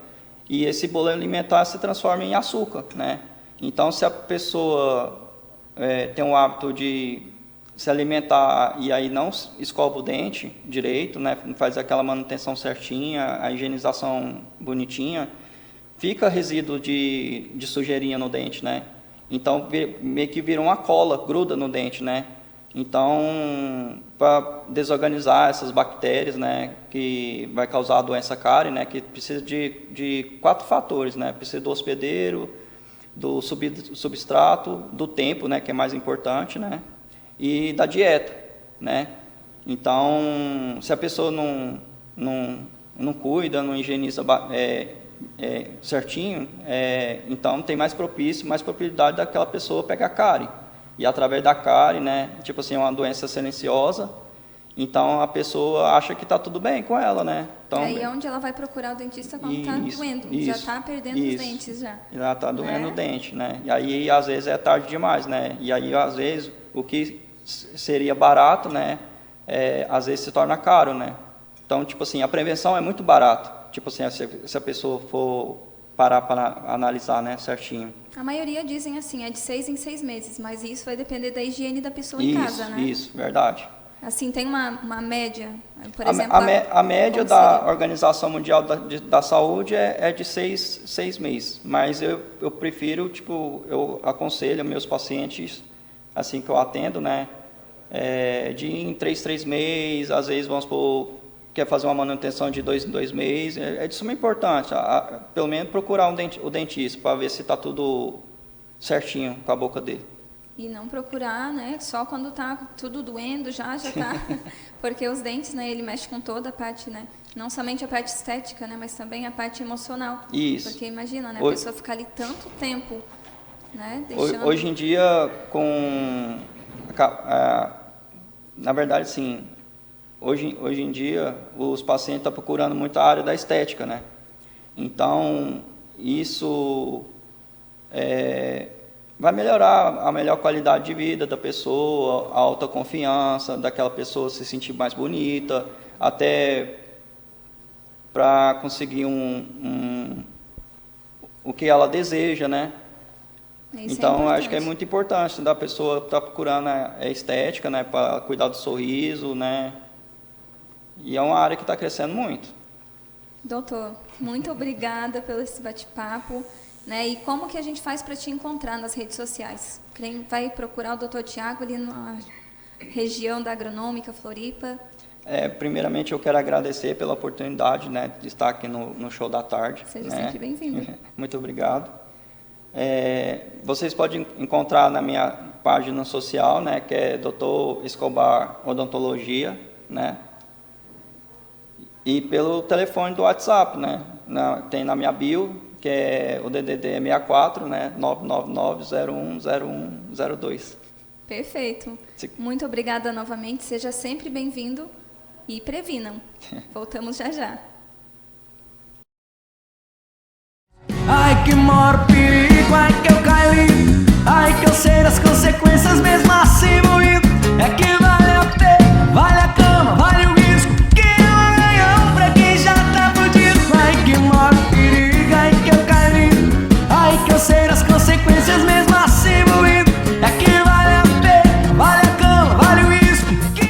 e esse bolo alimentar se transforma em açúcar, né? Então, se a pessoa tem o hábito de se alimentar e aí não escova o dente direito, né, não faz aquela manutenção certinha, a higienização bonitinha, fica resíduo de sujeirinha no dente, né? Então, meio que vira uma cola, gruda no dente, né? Então, para desorganizar essas bactérias, né, que vai causar a doença cárie, né, que precisa de 4 fatores, né? Precisa do hospedeiro, do substrato, do tempo, né, que é mais importante, né, e da dieta, né. Então, se a pessoa não cuida, não higieniza certinho, então tem mais probabilidade daquela pessoa pegar cárie. E através da cárie, né, tipo assim, é uma doença silenciosa, então a pessoa acha que está tudo bem com ela, né. Então,
aí é onde ela vai procurar o dentista quando está doendo, já está perdendo os dentes já.
Já está doendo o dente, né? E aí, às vezes, é tarde demais, né? E aí, às vezes, o que seria barato, né? Às vezes se torna caro, né? Então, tipo assim, a prevenção é muito barata. Tipo assim, se a pessoa for parar para analisar, né, certinho.
A maioria dizem assim, é de 6 em 6 meses, mas isso vai depender da higiene da pessoa em casa, né? Isso,
verdade.
Assim, tem uma média, por exemplo...
A média da Organização Mundial da Saúde é de 6 meses, mas eu prefiro, tipo, eu aconselho meus pacientes, assim que eu atendo, né, de em 3 meses, às vezes, vamos supor, quer fazer uma manutenção de 2 em 2 meses, é de suma importância, pelo menos procurar o dentista para ver se está tudo certinho com a boca dele.
E não procurar, né, só quando está tudo doendo, já está, porque os dentes, né, ele mexe com toda a parte, né, não somente a parte estética, né, mas também a parte emocional.
Isso.
Porque imagina, né, a pessoa ficar ali tanto tempo né?
Hoje em dia, na verdade, sim, hoje em dia, os pacientes estão procurando muito a área da estética, né? Então, isso vai melhorar a melhor qualidade de vida da pessoa, a autoconfiança daquela pessoa se sentir mais bonita, até para conseguir o que ela deseja, né? Então, acho que é muito importante da pessoa estar procurando a estética, né, para cuidar do sorriso, né? E é uma área que está crescendo muito.
Doutor, muito obrigada pelo esse bate-papo, né? E como que a gente faz para te encontrar nas redes sociais? Quem vai procurar o Dr. Tiago ali na região da Agronômica Floripa?
Primeiramente, eu quero agradecer pela oportunidade, né, de estar aqui no Show da Tarde.
Seja sempre bem-vindo.
Muito obrigado. Vocês podem encontrar na minha página social, né, que é Dr. Escobar Odontologia, né? E pelo telefone do WhatsApp, né? Tem na minha bio, que é o DDD 64, né? 999-010102.
Perfeito. Muito obrigada novamente. Seja sempre bem-vindo e previnam. Voltamos já já.
Ai, que maior perigo, ai que eu caí, ai que eu sei das consequências mesmo assim moído. É que vale a pena, vale a cama, vale o risco, que é um ganhão pra quem já tá fudido. Ai, que maior perigo, ai que eu caí, ai que eu sei das consequências mesmo assim moído. É que vale a pena, vale a cama, vale o risco, que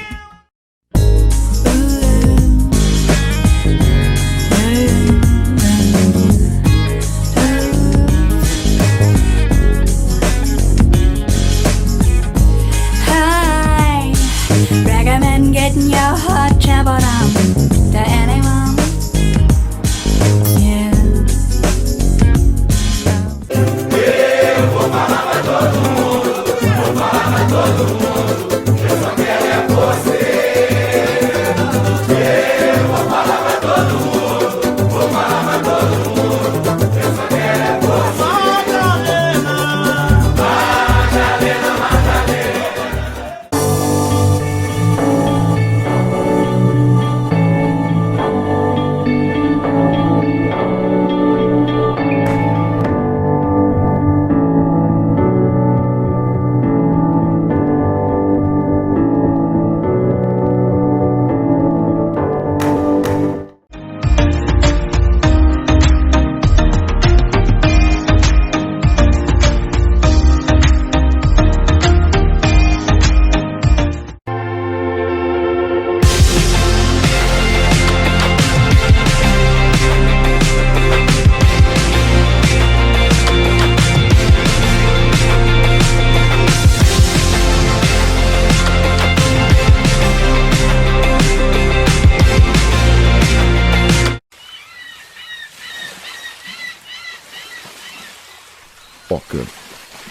recommend getting your heart trampled on to anyone. Yeah.
eu vou falar pra todo mundo, vou falar pra todo mundo, eu só quero é você. Eu vou falar pra todo mundo, vou falar pra todo mundo, eu só quero é você. Madalena, Madalena.
Oca,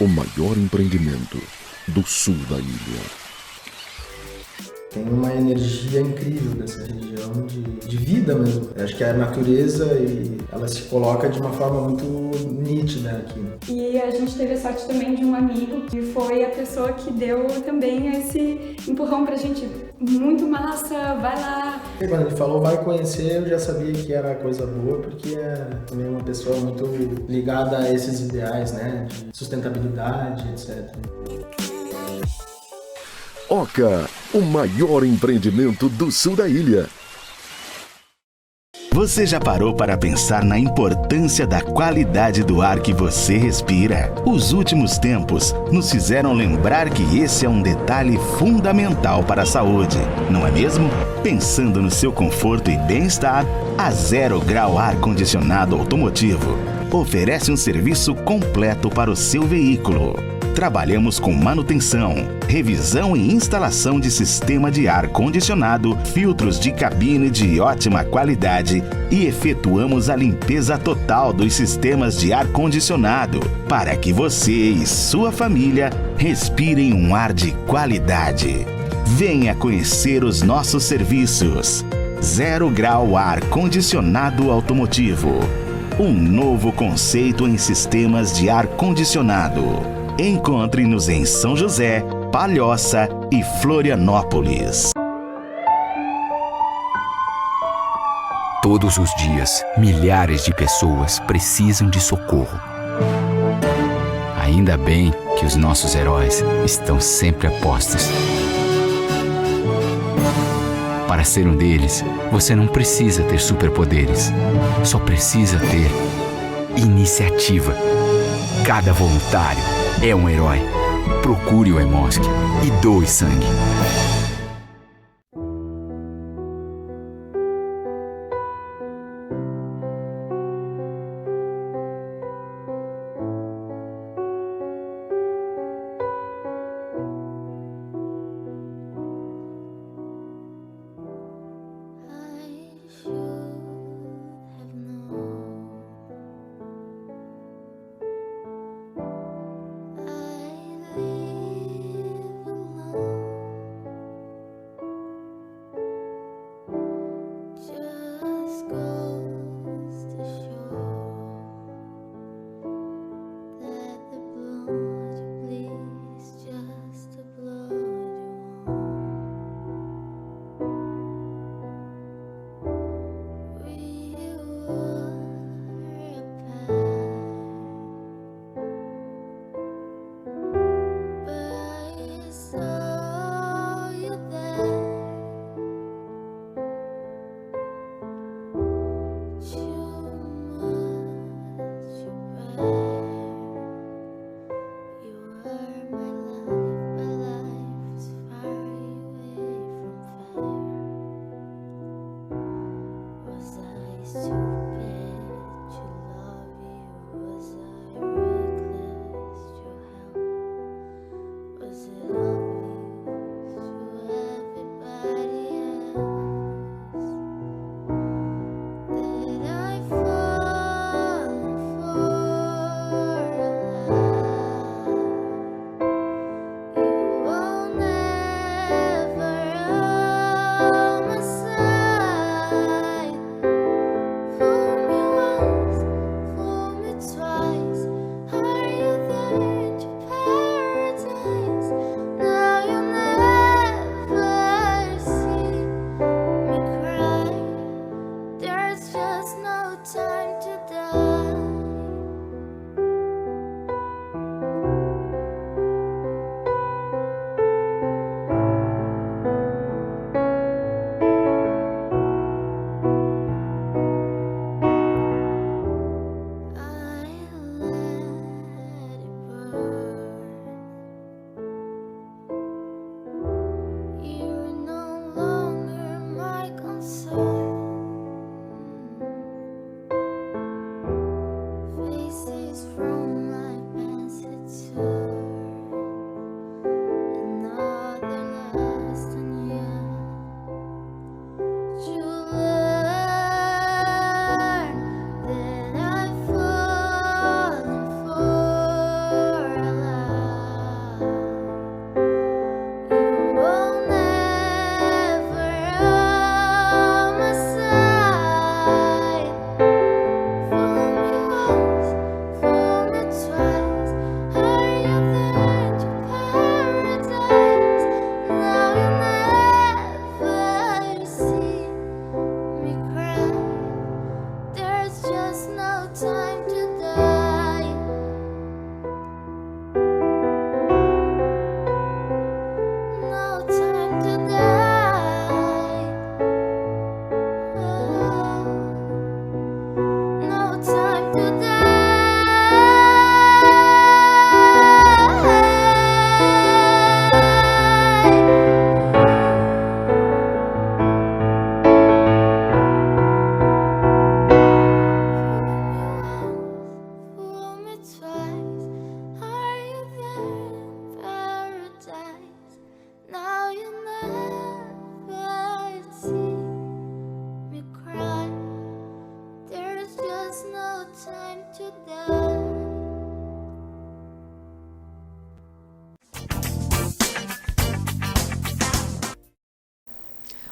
o maior empreendimento do sul da ilha.
Tem uma energia incrível dessa região de vida mesmo. Eu acho que a natureza ela se coloca de uma forma muito nítida aqui.
E a gente teve a sorte também de um amigo que foi a pessoa que deu também esse empurrão pra gente. Muito massa, vai lá.
E quando ele falou vai conhecer, eu já sabia que era coisa boa, porque é também uma pessoa muito ligada a esses ideais, né? De sustentabilidade, etc.
Oca, o maior empreendimento do sul da ilha.
Você já parou para pensar na importância da qualidade do ar que você respira? Os últimos tempos nos fizeram lembrar que esse é um detalhe fundamental para a saúde, não é mesmo? Pensando no seu conforto e bem-estar, a Zero Grau Ar-Condicionado Automotivo oferece um serviço completo para o seu veículo. Trabalhamos com manutenção, revisão e instalação de sistema de ar-condicionado, filtros de cabine de ótima qualidade e efetuamos a limpeza total dos sistemas de ar-condicionado para que você e sua família respirem um ar de qualidade. Venha conhecer os nossos serviços. Zero Grau Ar-Condicionado Automotivo. um novo conceito em sistemas de ar-condicionado. Encontre-nos em São José, Palhoça e Florianópolis.
Todos os dias, milhares de pessoas precisam de socorro. Ainda bem que os nossos heróis estão sempre a postos. Para ser um deles, você não precisa ter superpoderes. Só precisa ter iniciativa. Cada voluntário é um herói. Procure o Hemosk e doe sangue.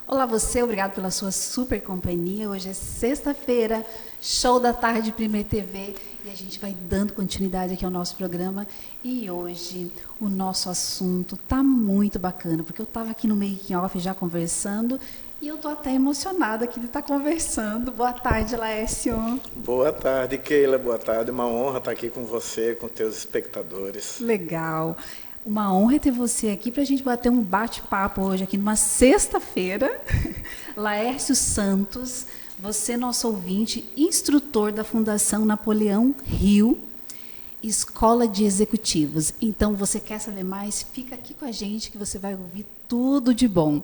Olá você, obrigado pela sua super companhia. Hoje é sexta-feira, show da tarde Primeira TV e a gente vai dando continuidade aqui ao nosso programa. E hoje o nosso assunto tá muito bacana, porque eu estava aqui no making off já conversando e eu tô até emocionada aqui de estar conversando. Boa tarde, Laércio.
Boa tarde, Keila. Boa tarde. Uma honra estar aqui com você, com teus espectadores.
Legal. Uma honra ter você aqui para a gente bater um bate-papo hoje aqui numa sexta-feira. Laércio Santos, você nosso ouvinte, instrutor da Fundação Napoleão Hill, Escola de Executivos. Então, você quer saber mais? Fica aqui com a gente que você vai ouvir tudo de bom.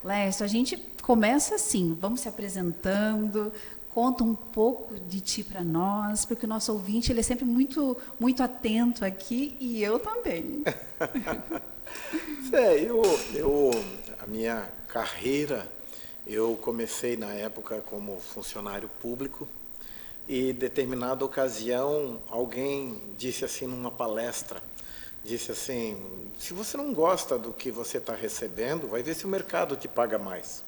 Laércio, a gente começa assim, vamos se apresentando. Conta um pouco de ti para nós, porque o nosso ouvinte ele é sempre muito atento aqui e eu também.
A minha carreira, eu comecei na época como funcionário público e, em determinada ocasião, alguém disse assim numa palestra, disse assim, se você não gosta do que você está recebendo, vai ver se o mercado te paga mais.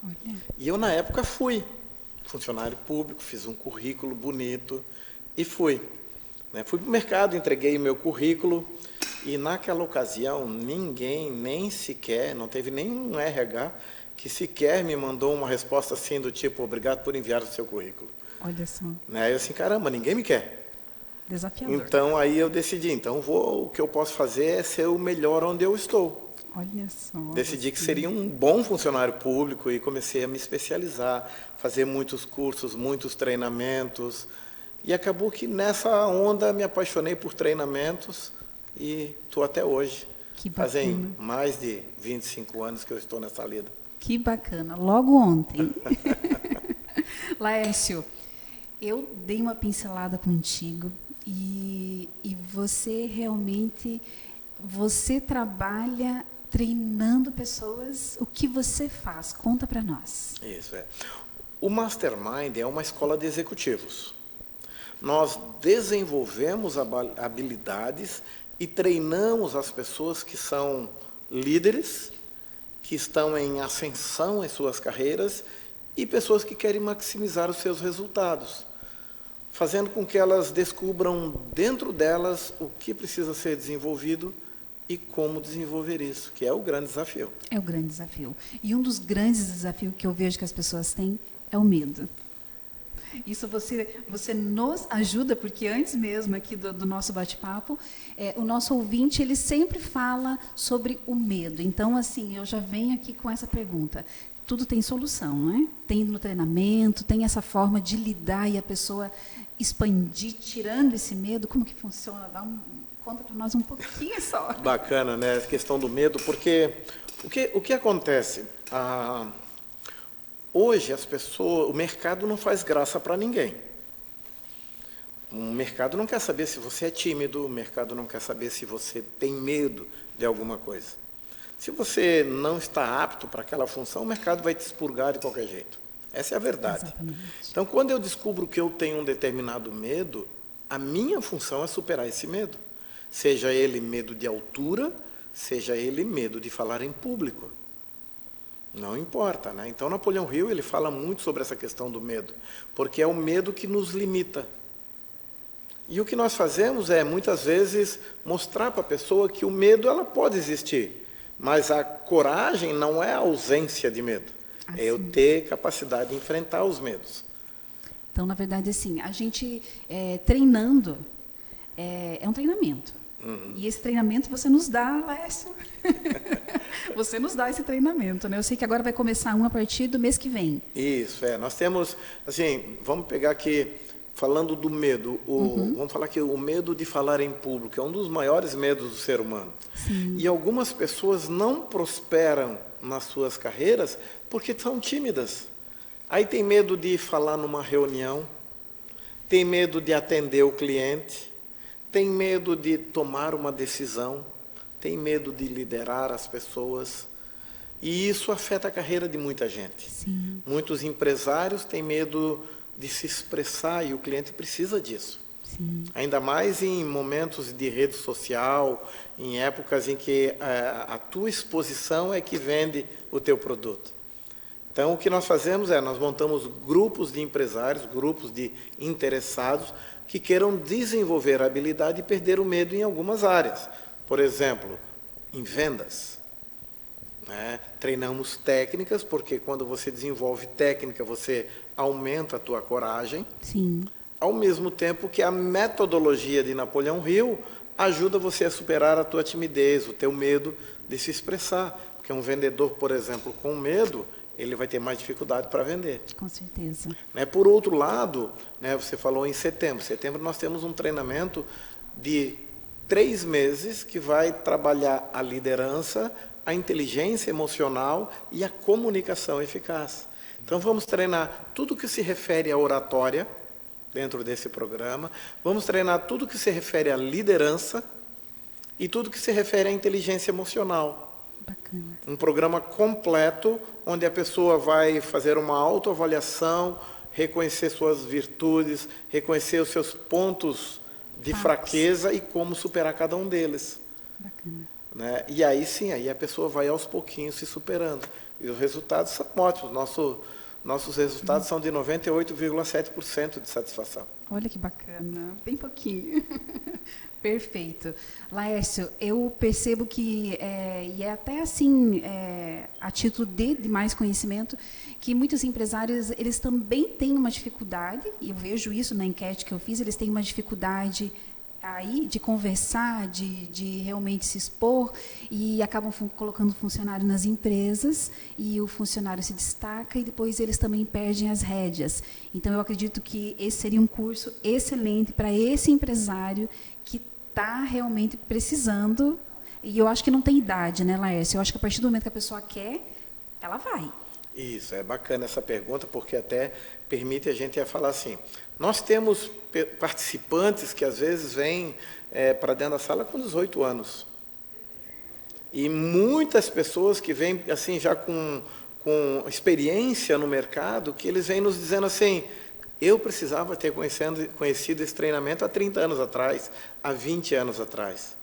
Olha.
E eu, na época, fui funcionário público, fiz um currículo bonito e fui. Fui para o mercado, entreguei o meu currículo e naquela ocasião ninguém, nem sequer, não teve nenhum RH que sequer me mandou uma resposta assim do tipo, obrigado por enviar o seu currículo.
Olha só.
Eu assim, caramba, ninguém me quer.
Desafiador.
Então aí eu decidi, o que eu posso fazer é ser o melhor onde eu estou.
Olha só.
Decidi que seria um bom funcionário público e comecei a me especializar, fazer muitos cursos, muitos treinamentos. E acabou que nessa onda me apaixonei por treinamentos e estou até hoje.
Que bacana.
Fazem mais de 25 anos que eu estou nessa lida.
Que bacana. Logo ontem. Laércio, eu dei uma pincelada contigo e você realmente, você trabalha treinando pessoas. O que você faz? Conta para nós.
Isso é. O Mastermind é uma escola de executivos. Nós desenvolvemos habilidades e treinamos as pessoas que são líderes, que estão em ascensão em suas carreiras e pessoas que querem maximizar os seus resultados, fazendo com que elas descubram dentro delas o que precisa ser desenvolvido e como desenvolver isso, que é o grande desafio.
É o grande desafio. E um dos grandes desafios que eu vejo que as pessoas têm é o medo. Isso você nos ajuda, porque antes mesmo aqui do nosso bate-papo, o nosso ouvinte ele sempre fala sobre o medo. Então, assim, eu já venho aqui com essa pergunta. Tudo tem solução, não é? Tem no treinamento, tem essa forma de lidar e a pessoa expandir, tirando esse medo. Como que funciona? Conta para nós um pouquinho só.
Bacana, né? A questão do medo, porque o que acontece? Hoje as pessoas, o mercado não faz graça para ninguém. O mercado não quer saber se você é tímido, o mercado não quer saber se você tem medo de alguma coisa. Se você não está apto para aquela função, o mercado vai te expurgar de qualquer jeito. Essa é a verdade.
Exatamente.
Então, quando eu descubro que eu tenho um determinado medo, a minha função é superar esse medo. Seja ele medo de altura, seja ele medo de falar em público. Não importa, né? Então, Napoleão Hill, ele fala muito sobre essa questão do medo, porque é o medo que nos limita. E o que nós fazemos é, muitas vezes, mostrar para a pessoa que o medo ela pode existir, mas a coragem não é a ausência de medo, é eu ter capacidade de enfrentar os medos.
Então, na verdade, assim, a gente treinando, é um treinamento. E esse treinamento você nos dá, Laércio. Você nos dá esse treinamento, né? Eu sei que agora vai começar a partir do mês que vem.
Isso, nós temos, assim, vamos pegar aqui, falando do medo, vamos falar que o medo de falar em público é um dos maiores medos do ser humano.
Sim.
E algumas pessoas não prosperam nas suas carreiras porque são tímidas. Aí tem medo de falar numa reunião, tem medo de atender o cliente, tem medo de tomar uma decisão, tem medo de liderar as pessoas. E isso afeta a carreira de muita gente.
Sim.
Muitos empresários têm medo de se expressar e o cliente precisa disso.
Sim.
Ainda mais em momentos de rede social, em épocas em que a tua exposição é que vende o teu produto. Então, o que nós fazemos nós montamos grupos de empresários, grupos de interessados que queiram desenvolver a habilidade e perder o medo em algumas áreas. Por exemplo, em vendas. Treinamos técnicas, porque quando você desenvolve técnica, você aumenta a tua coragem.
Sim.
Ao mesmo tempo que a metodologia de Napoleão Hill ajuda você a superar a tua timidez, o teu medo de se expressar. Porque um vendedor, por exemplo, com medo, ele vai ter mais dificuldade para vender.
Com certeza.
Por outro lado, você falou em setembro. Em setembro nós temos um treinamento de 3 meses que vai trabalhar a liderança, a inteligência emocional e a comunicação eficaz. Então vamos treinar tudo que se refere à oratória dentro desse programa, vamos treinar tudo que se refere à liderança e tudo que se refere à inteligência emocional.
Bacana.
Um programa completo, onde a pessoa vai fazer uma autoavaliação, reconhecer suas virtudes, reconhecer os seus pontos de fraqueza e como superar cada um deles.
Bacana.
E aí sim, aí a pessoa vai aos pouquinhos se superando. E os resultados são ótimos. Nossos resultados são de 98,7% de satisfação.
Olha que bacana, bem pouquinho. Perfeito. Laércio, eu percebo que, e é até assim, a título de mais conhecimento, que muitos empresários, eles também têm uma dificuldade, e eu vejo isso na enquete que eu fiz, eles têm uma dificuldade aí de conversar, de realmente se expor, e acabam colocando funcionário nas empresas, e o funcionário se destaca, e depois eles também perdem as rédeas. Então, eu acredito que esse seria um curso excelente para esse empresário que está realmente precisando, e eu acho que não tem idade, né, Laércio? Eu acho que a partir do momento que a pessoa quer, ela vai.
Isso, é bacana essa pergunta, porque até permite a gente falar assim. Nós temos participantes que às vezes vêm para dentro da sala com 18 anos. E muitas pessoas que vêm assim já com experiência no mercado, que eles vêm nos dizendo assim, eu precisava ter conhecido esse treinamento há 30 anos atrás, há 20 anos atrás.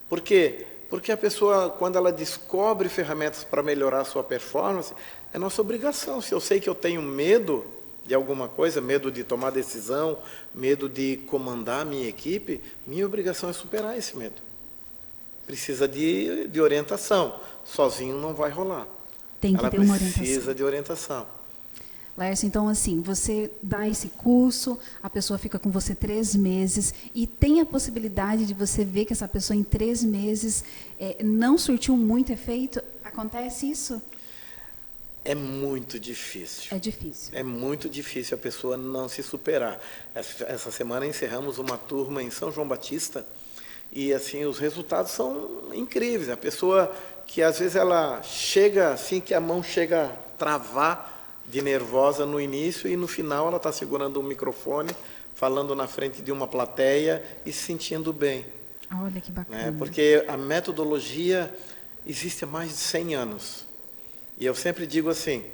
Por quê? Porque a pessoa, quando ela descobre ferramentas para melhorar a sua performance, é nossa obrigação. Se eu sei que eu tenho medo de alguma coisa, medo de tomar decisão, medo de comandar a minha equipe, minha obrigação é superar esse medo. Precisa de orientação. Sozinho não vai rolar.
Tem que ter uma orientação.
Ela precisa de orientação.
Laércio, então, assim, você dá esse curso, a pessoa fica com você 3 meses e tem a possibilidade de você ver que essa pessoa em 3 meses não surtiu muito efeito? Acontece isso?
É muito difícil.
É difícil.
É muito difícil a pessoa não se superar. Essa semana encerramos uma turma em São João Batista e assim os resultados são incríveis. A pessoa que às vezes ela chega assim que a mão chega a travar de nervosa no início e no final ela está segurando um microfone, falando na frente de uma plateia e se sentindo bem.
Olha que bacana.
Porque a metodologia existe há mais de 100 anos. E eu sempre digo assim,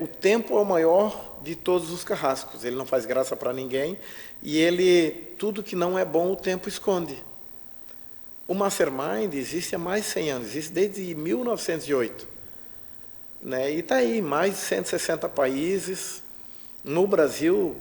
o tempo é o maior de todos os carrascos. Ele não faz graça para ninguém e tudo que não é bom, o tempo esconde. O Mastermind existe há mais de 100 anos, existe desde 1908. E está aí, mais de 160 países. No Brasil,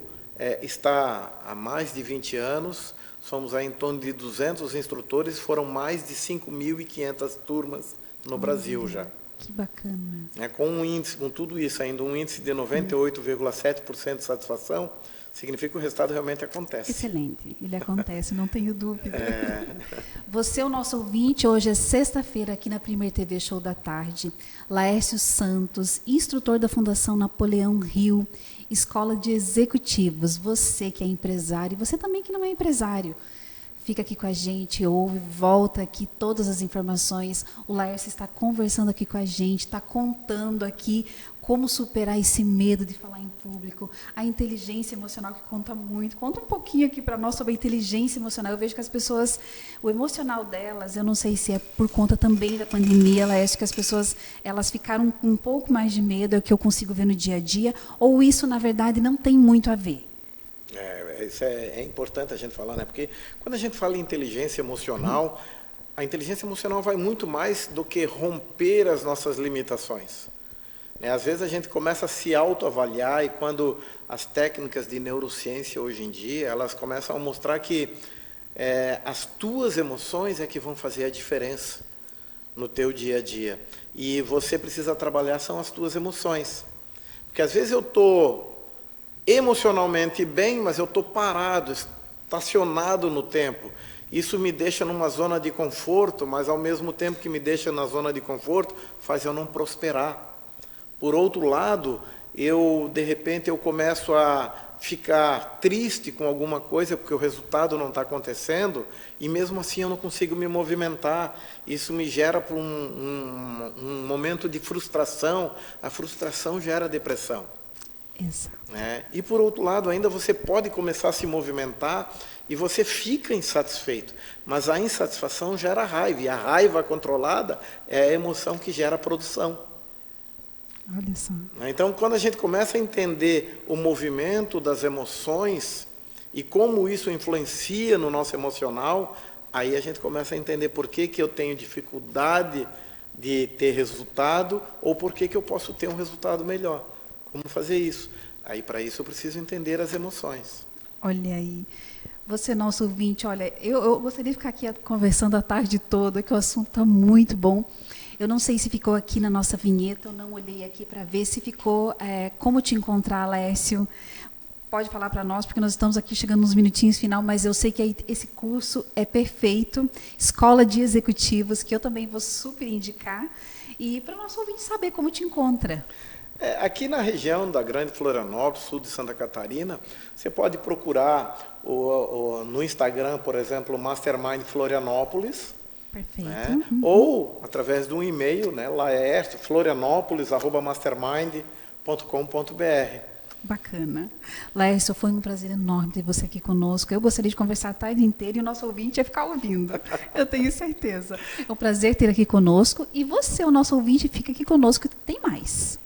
está há mais de 20 anos. Somos aí em torno de 200 instrutores, foram mais de 5.500 turmas no Brasil já.
Que bacana.
Com tudo isso, ainda um índice de 98,7% de satisfação, significa que o resultado realmente acontece.
Excelente, ele acontece, não tenho dúvida. Você é o nosso ouvinte, hoje é sexta-feira aqui na Primeira TV Show da Tarde. Laércio Santos, instrutor da Fundação Napoleão Hill, Escola de Executivos. Você que é empresário, você também que não é empresário, fica aqui com a gente, ouve, volta aqui todas as informações. O Laércio está conversando aqui com a gente, está contando aqui como superar esse medo de falar em público, a inteligência emocional que conta muito. Conta um pouquinho aqui para nós sobre a inteligência emocional. Eu vejo que as pessoas, o emocional delas, eu não sei se é por conta também da pandemia, Laércio, que as pessoas elas ficaram com um pouco mais de medo, é o que eu consigo ver no dia a dia, ou isso, na verdade, não tem muito a ver?
Isso é importante a gente falar, né? Porque quando a gente fala em inteligência emocional, a inteligência emocional vai muito mais do que romper as nossas limitações. né? Às vezes a gente começa a se autoavaliar, e quando as técnicas de neurociência hoje em dia, elas começam a mostrar que as tuas emoções é que vão fazer a diferença no teu dia a dia. E você precisa trabalhar são as tuas emoções. Porque às vezes eu estou emocionalmente bem, mas eu estou parado, estacionado no tempo. Isso me deixa numa zona de conforto, mas ao mesmo tempo que me deixa na zona de conforto, faz eu não prosperar. Por outro lado, de repente eu começo a ficar triste com alguma coisa porque o resultado não está acontecendo, e mesmo assim eu não consigo me movimentar. Isso me gera para um momento de frustração. A frustração gera depressão.
Exato.
Né? E por outro lado, ainda você pode começar a se movimentar e você fica insatisfeito, mas a insatisfação gera raiva, e a raiva controlada é a emoção que gera produção.
Olha só.
Então, quando a gente começa a entender o movimento das emoções e como isso influencia no nosso emocional, aí a gente começa a entender por que eu tenho dificuldade de ter resultado, ou por que eu posso ter um resultado melhor. Como fazer isso? Aí, para isso, eu preciso entender as emoções.
Olha aí. Você, nosso ouvinte, olha, eu gostaria de ficar aqui conversando a tarde toda, que o assunto está muito bom. Eu não sei se ficou aqui na nossa vinheta, eu não olhei aqui para ver se ficou. Como te encontrar, Lécio? Pode falar para nós, porque nós estamos aqui chegando nos minutinhos final, mas eu sei que esse curso é perfeito. Escola de Executivos, que eu também vou super indicar. E para o nosso ouvinte saber como te encontra.
Aqui na região da Grande Florianópolis, sul de Santa Catarina, você pode procurar no Instagram, por exemplo, Mastermind Florianópolis.
Perfeito.
Né? Ou através de um e-mail, né, laercio.florianópolis@mastermind.com.br.
Bacana. Lécio, foi um prazer enorme ter você aqui conosco. Eu gostaria de conversar a tarde inteira e o nosso ouvinte ia ficar ouvindo. Eu tenho certeza. É um prazer ter aqui conosco. E você, o nosso ouvinte, fica aqui conosco que tem mais.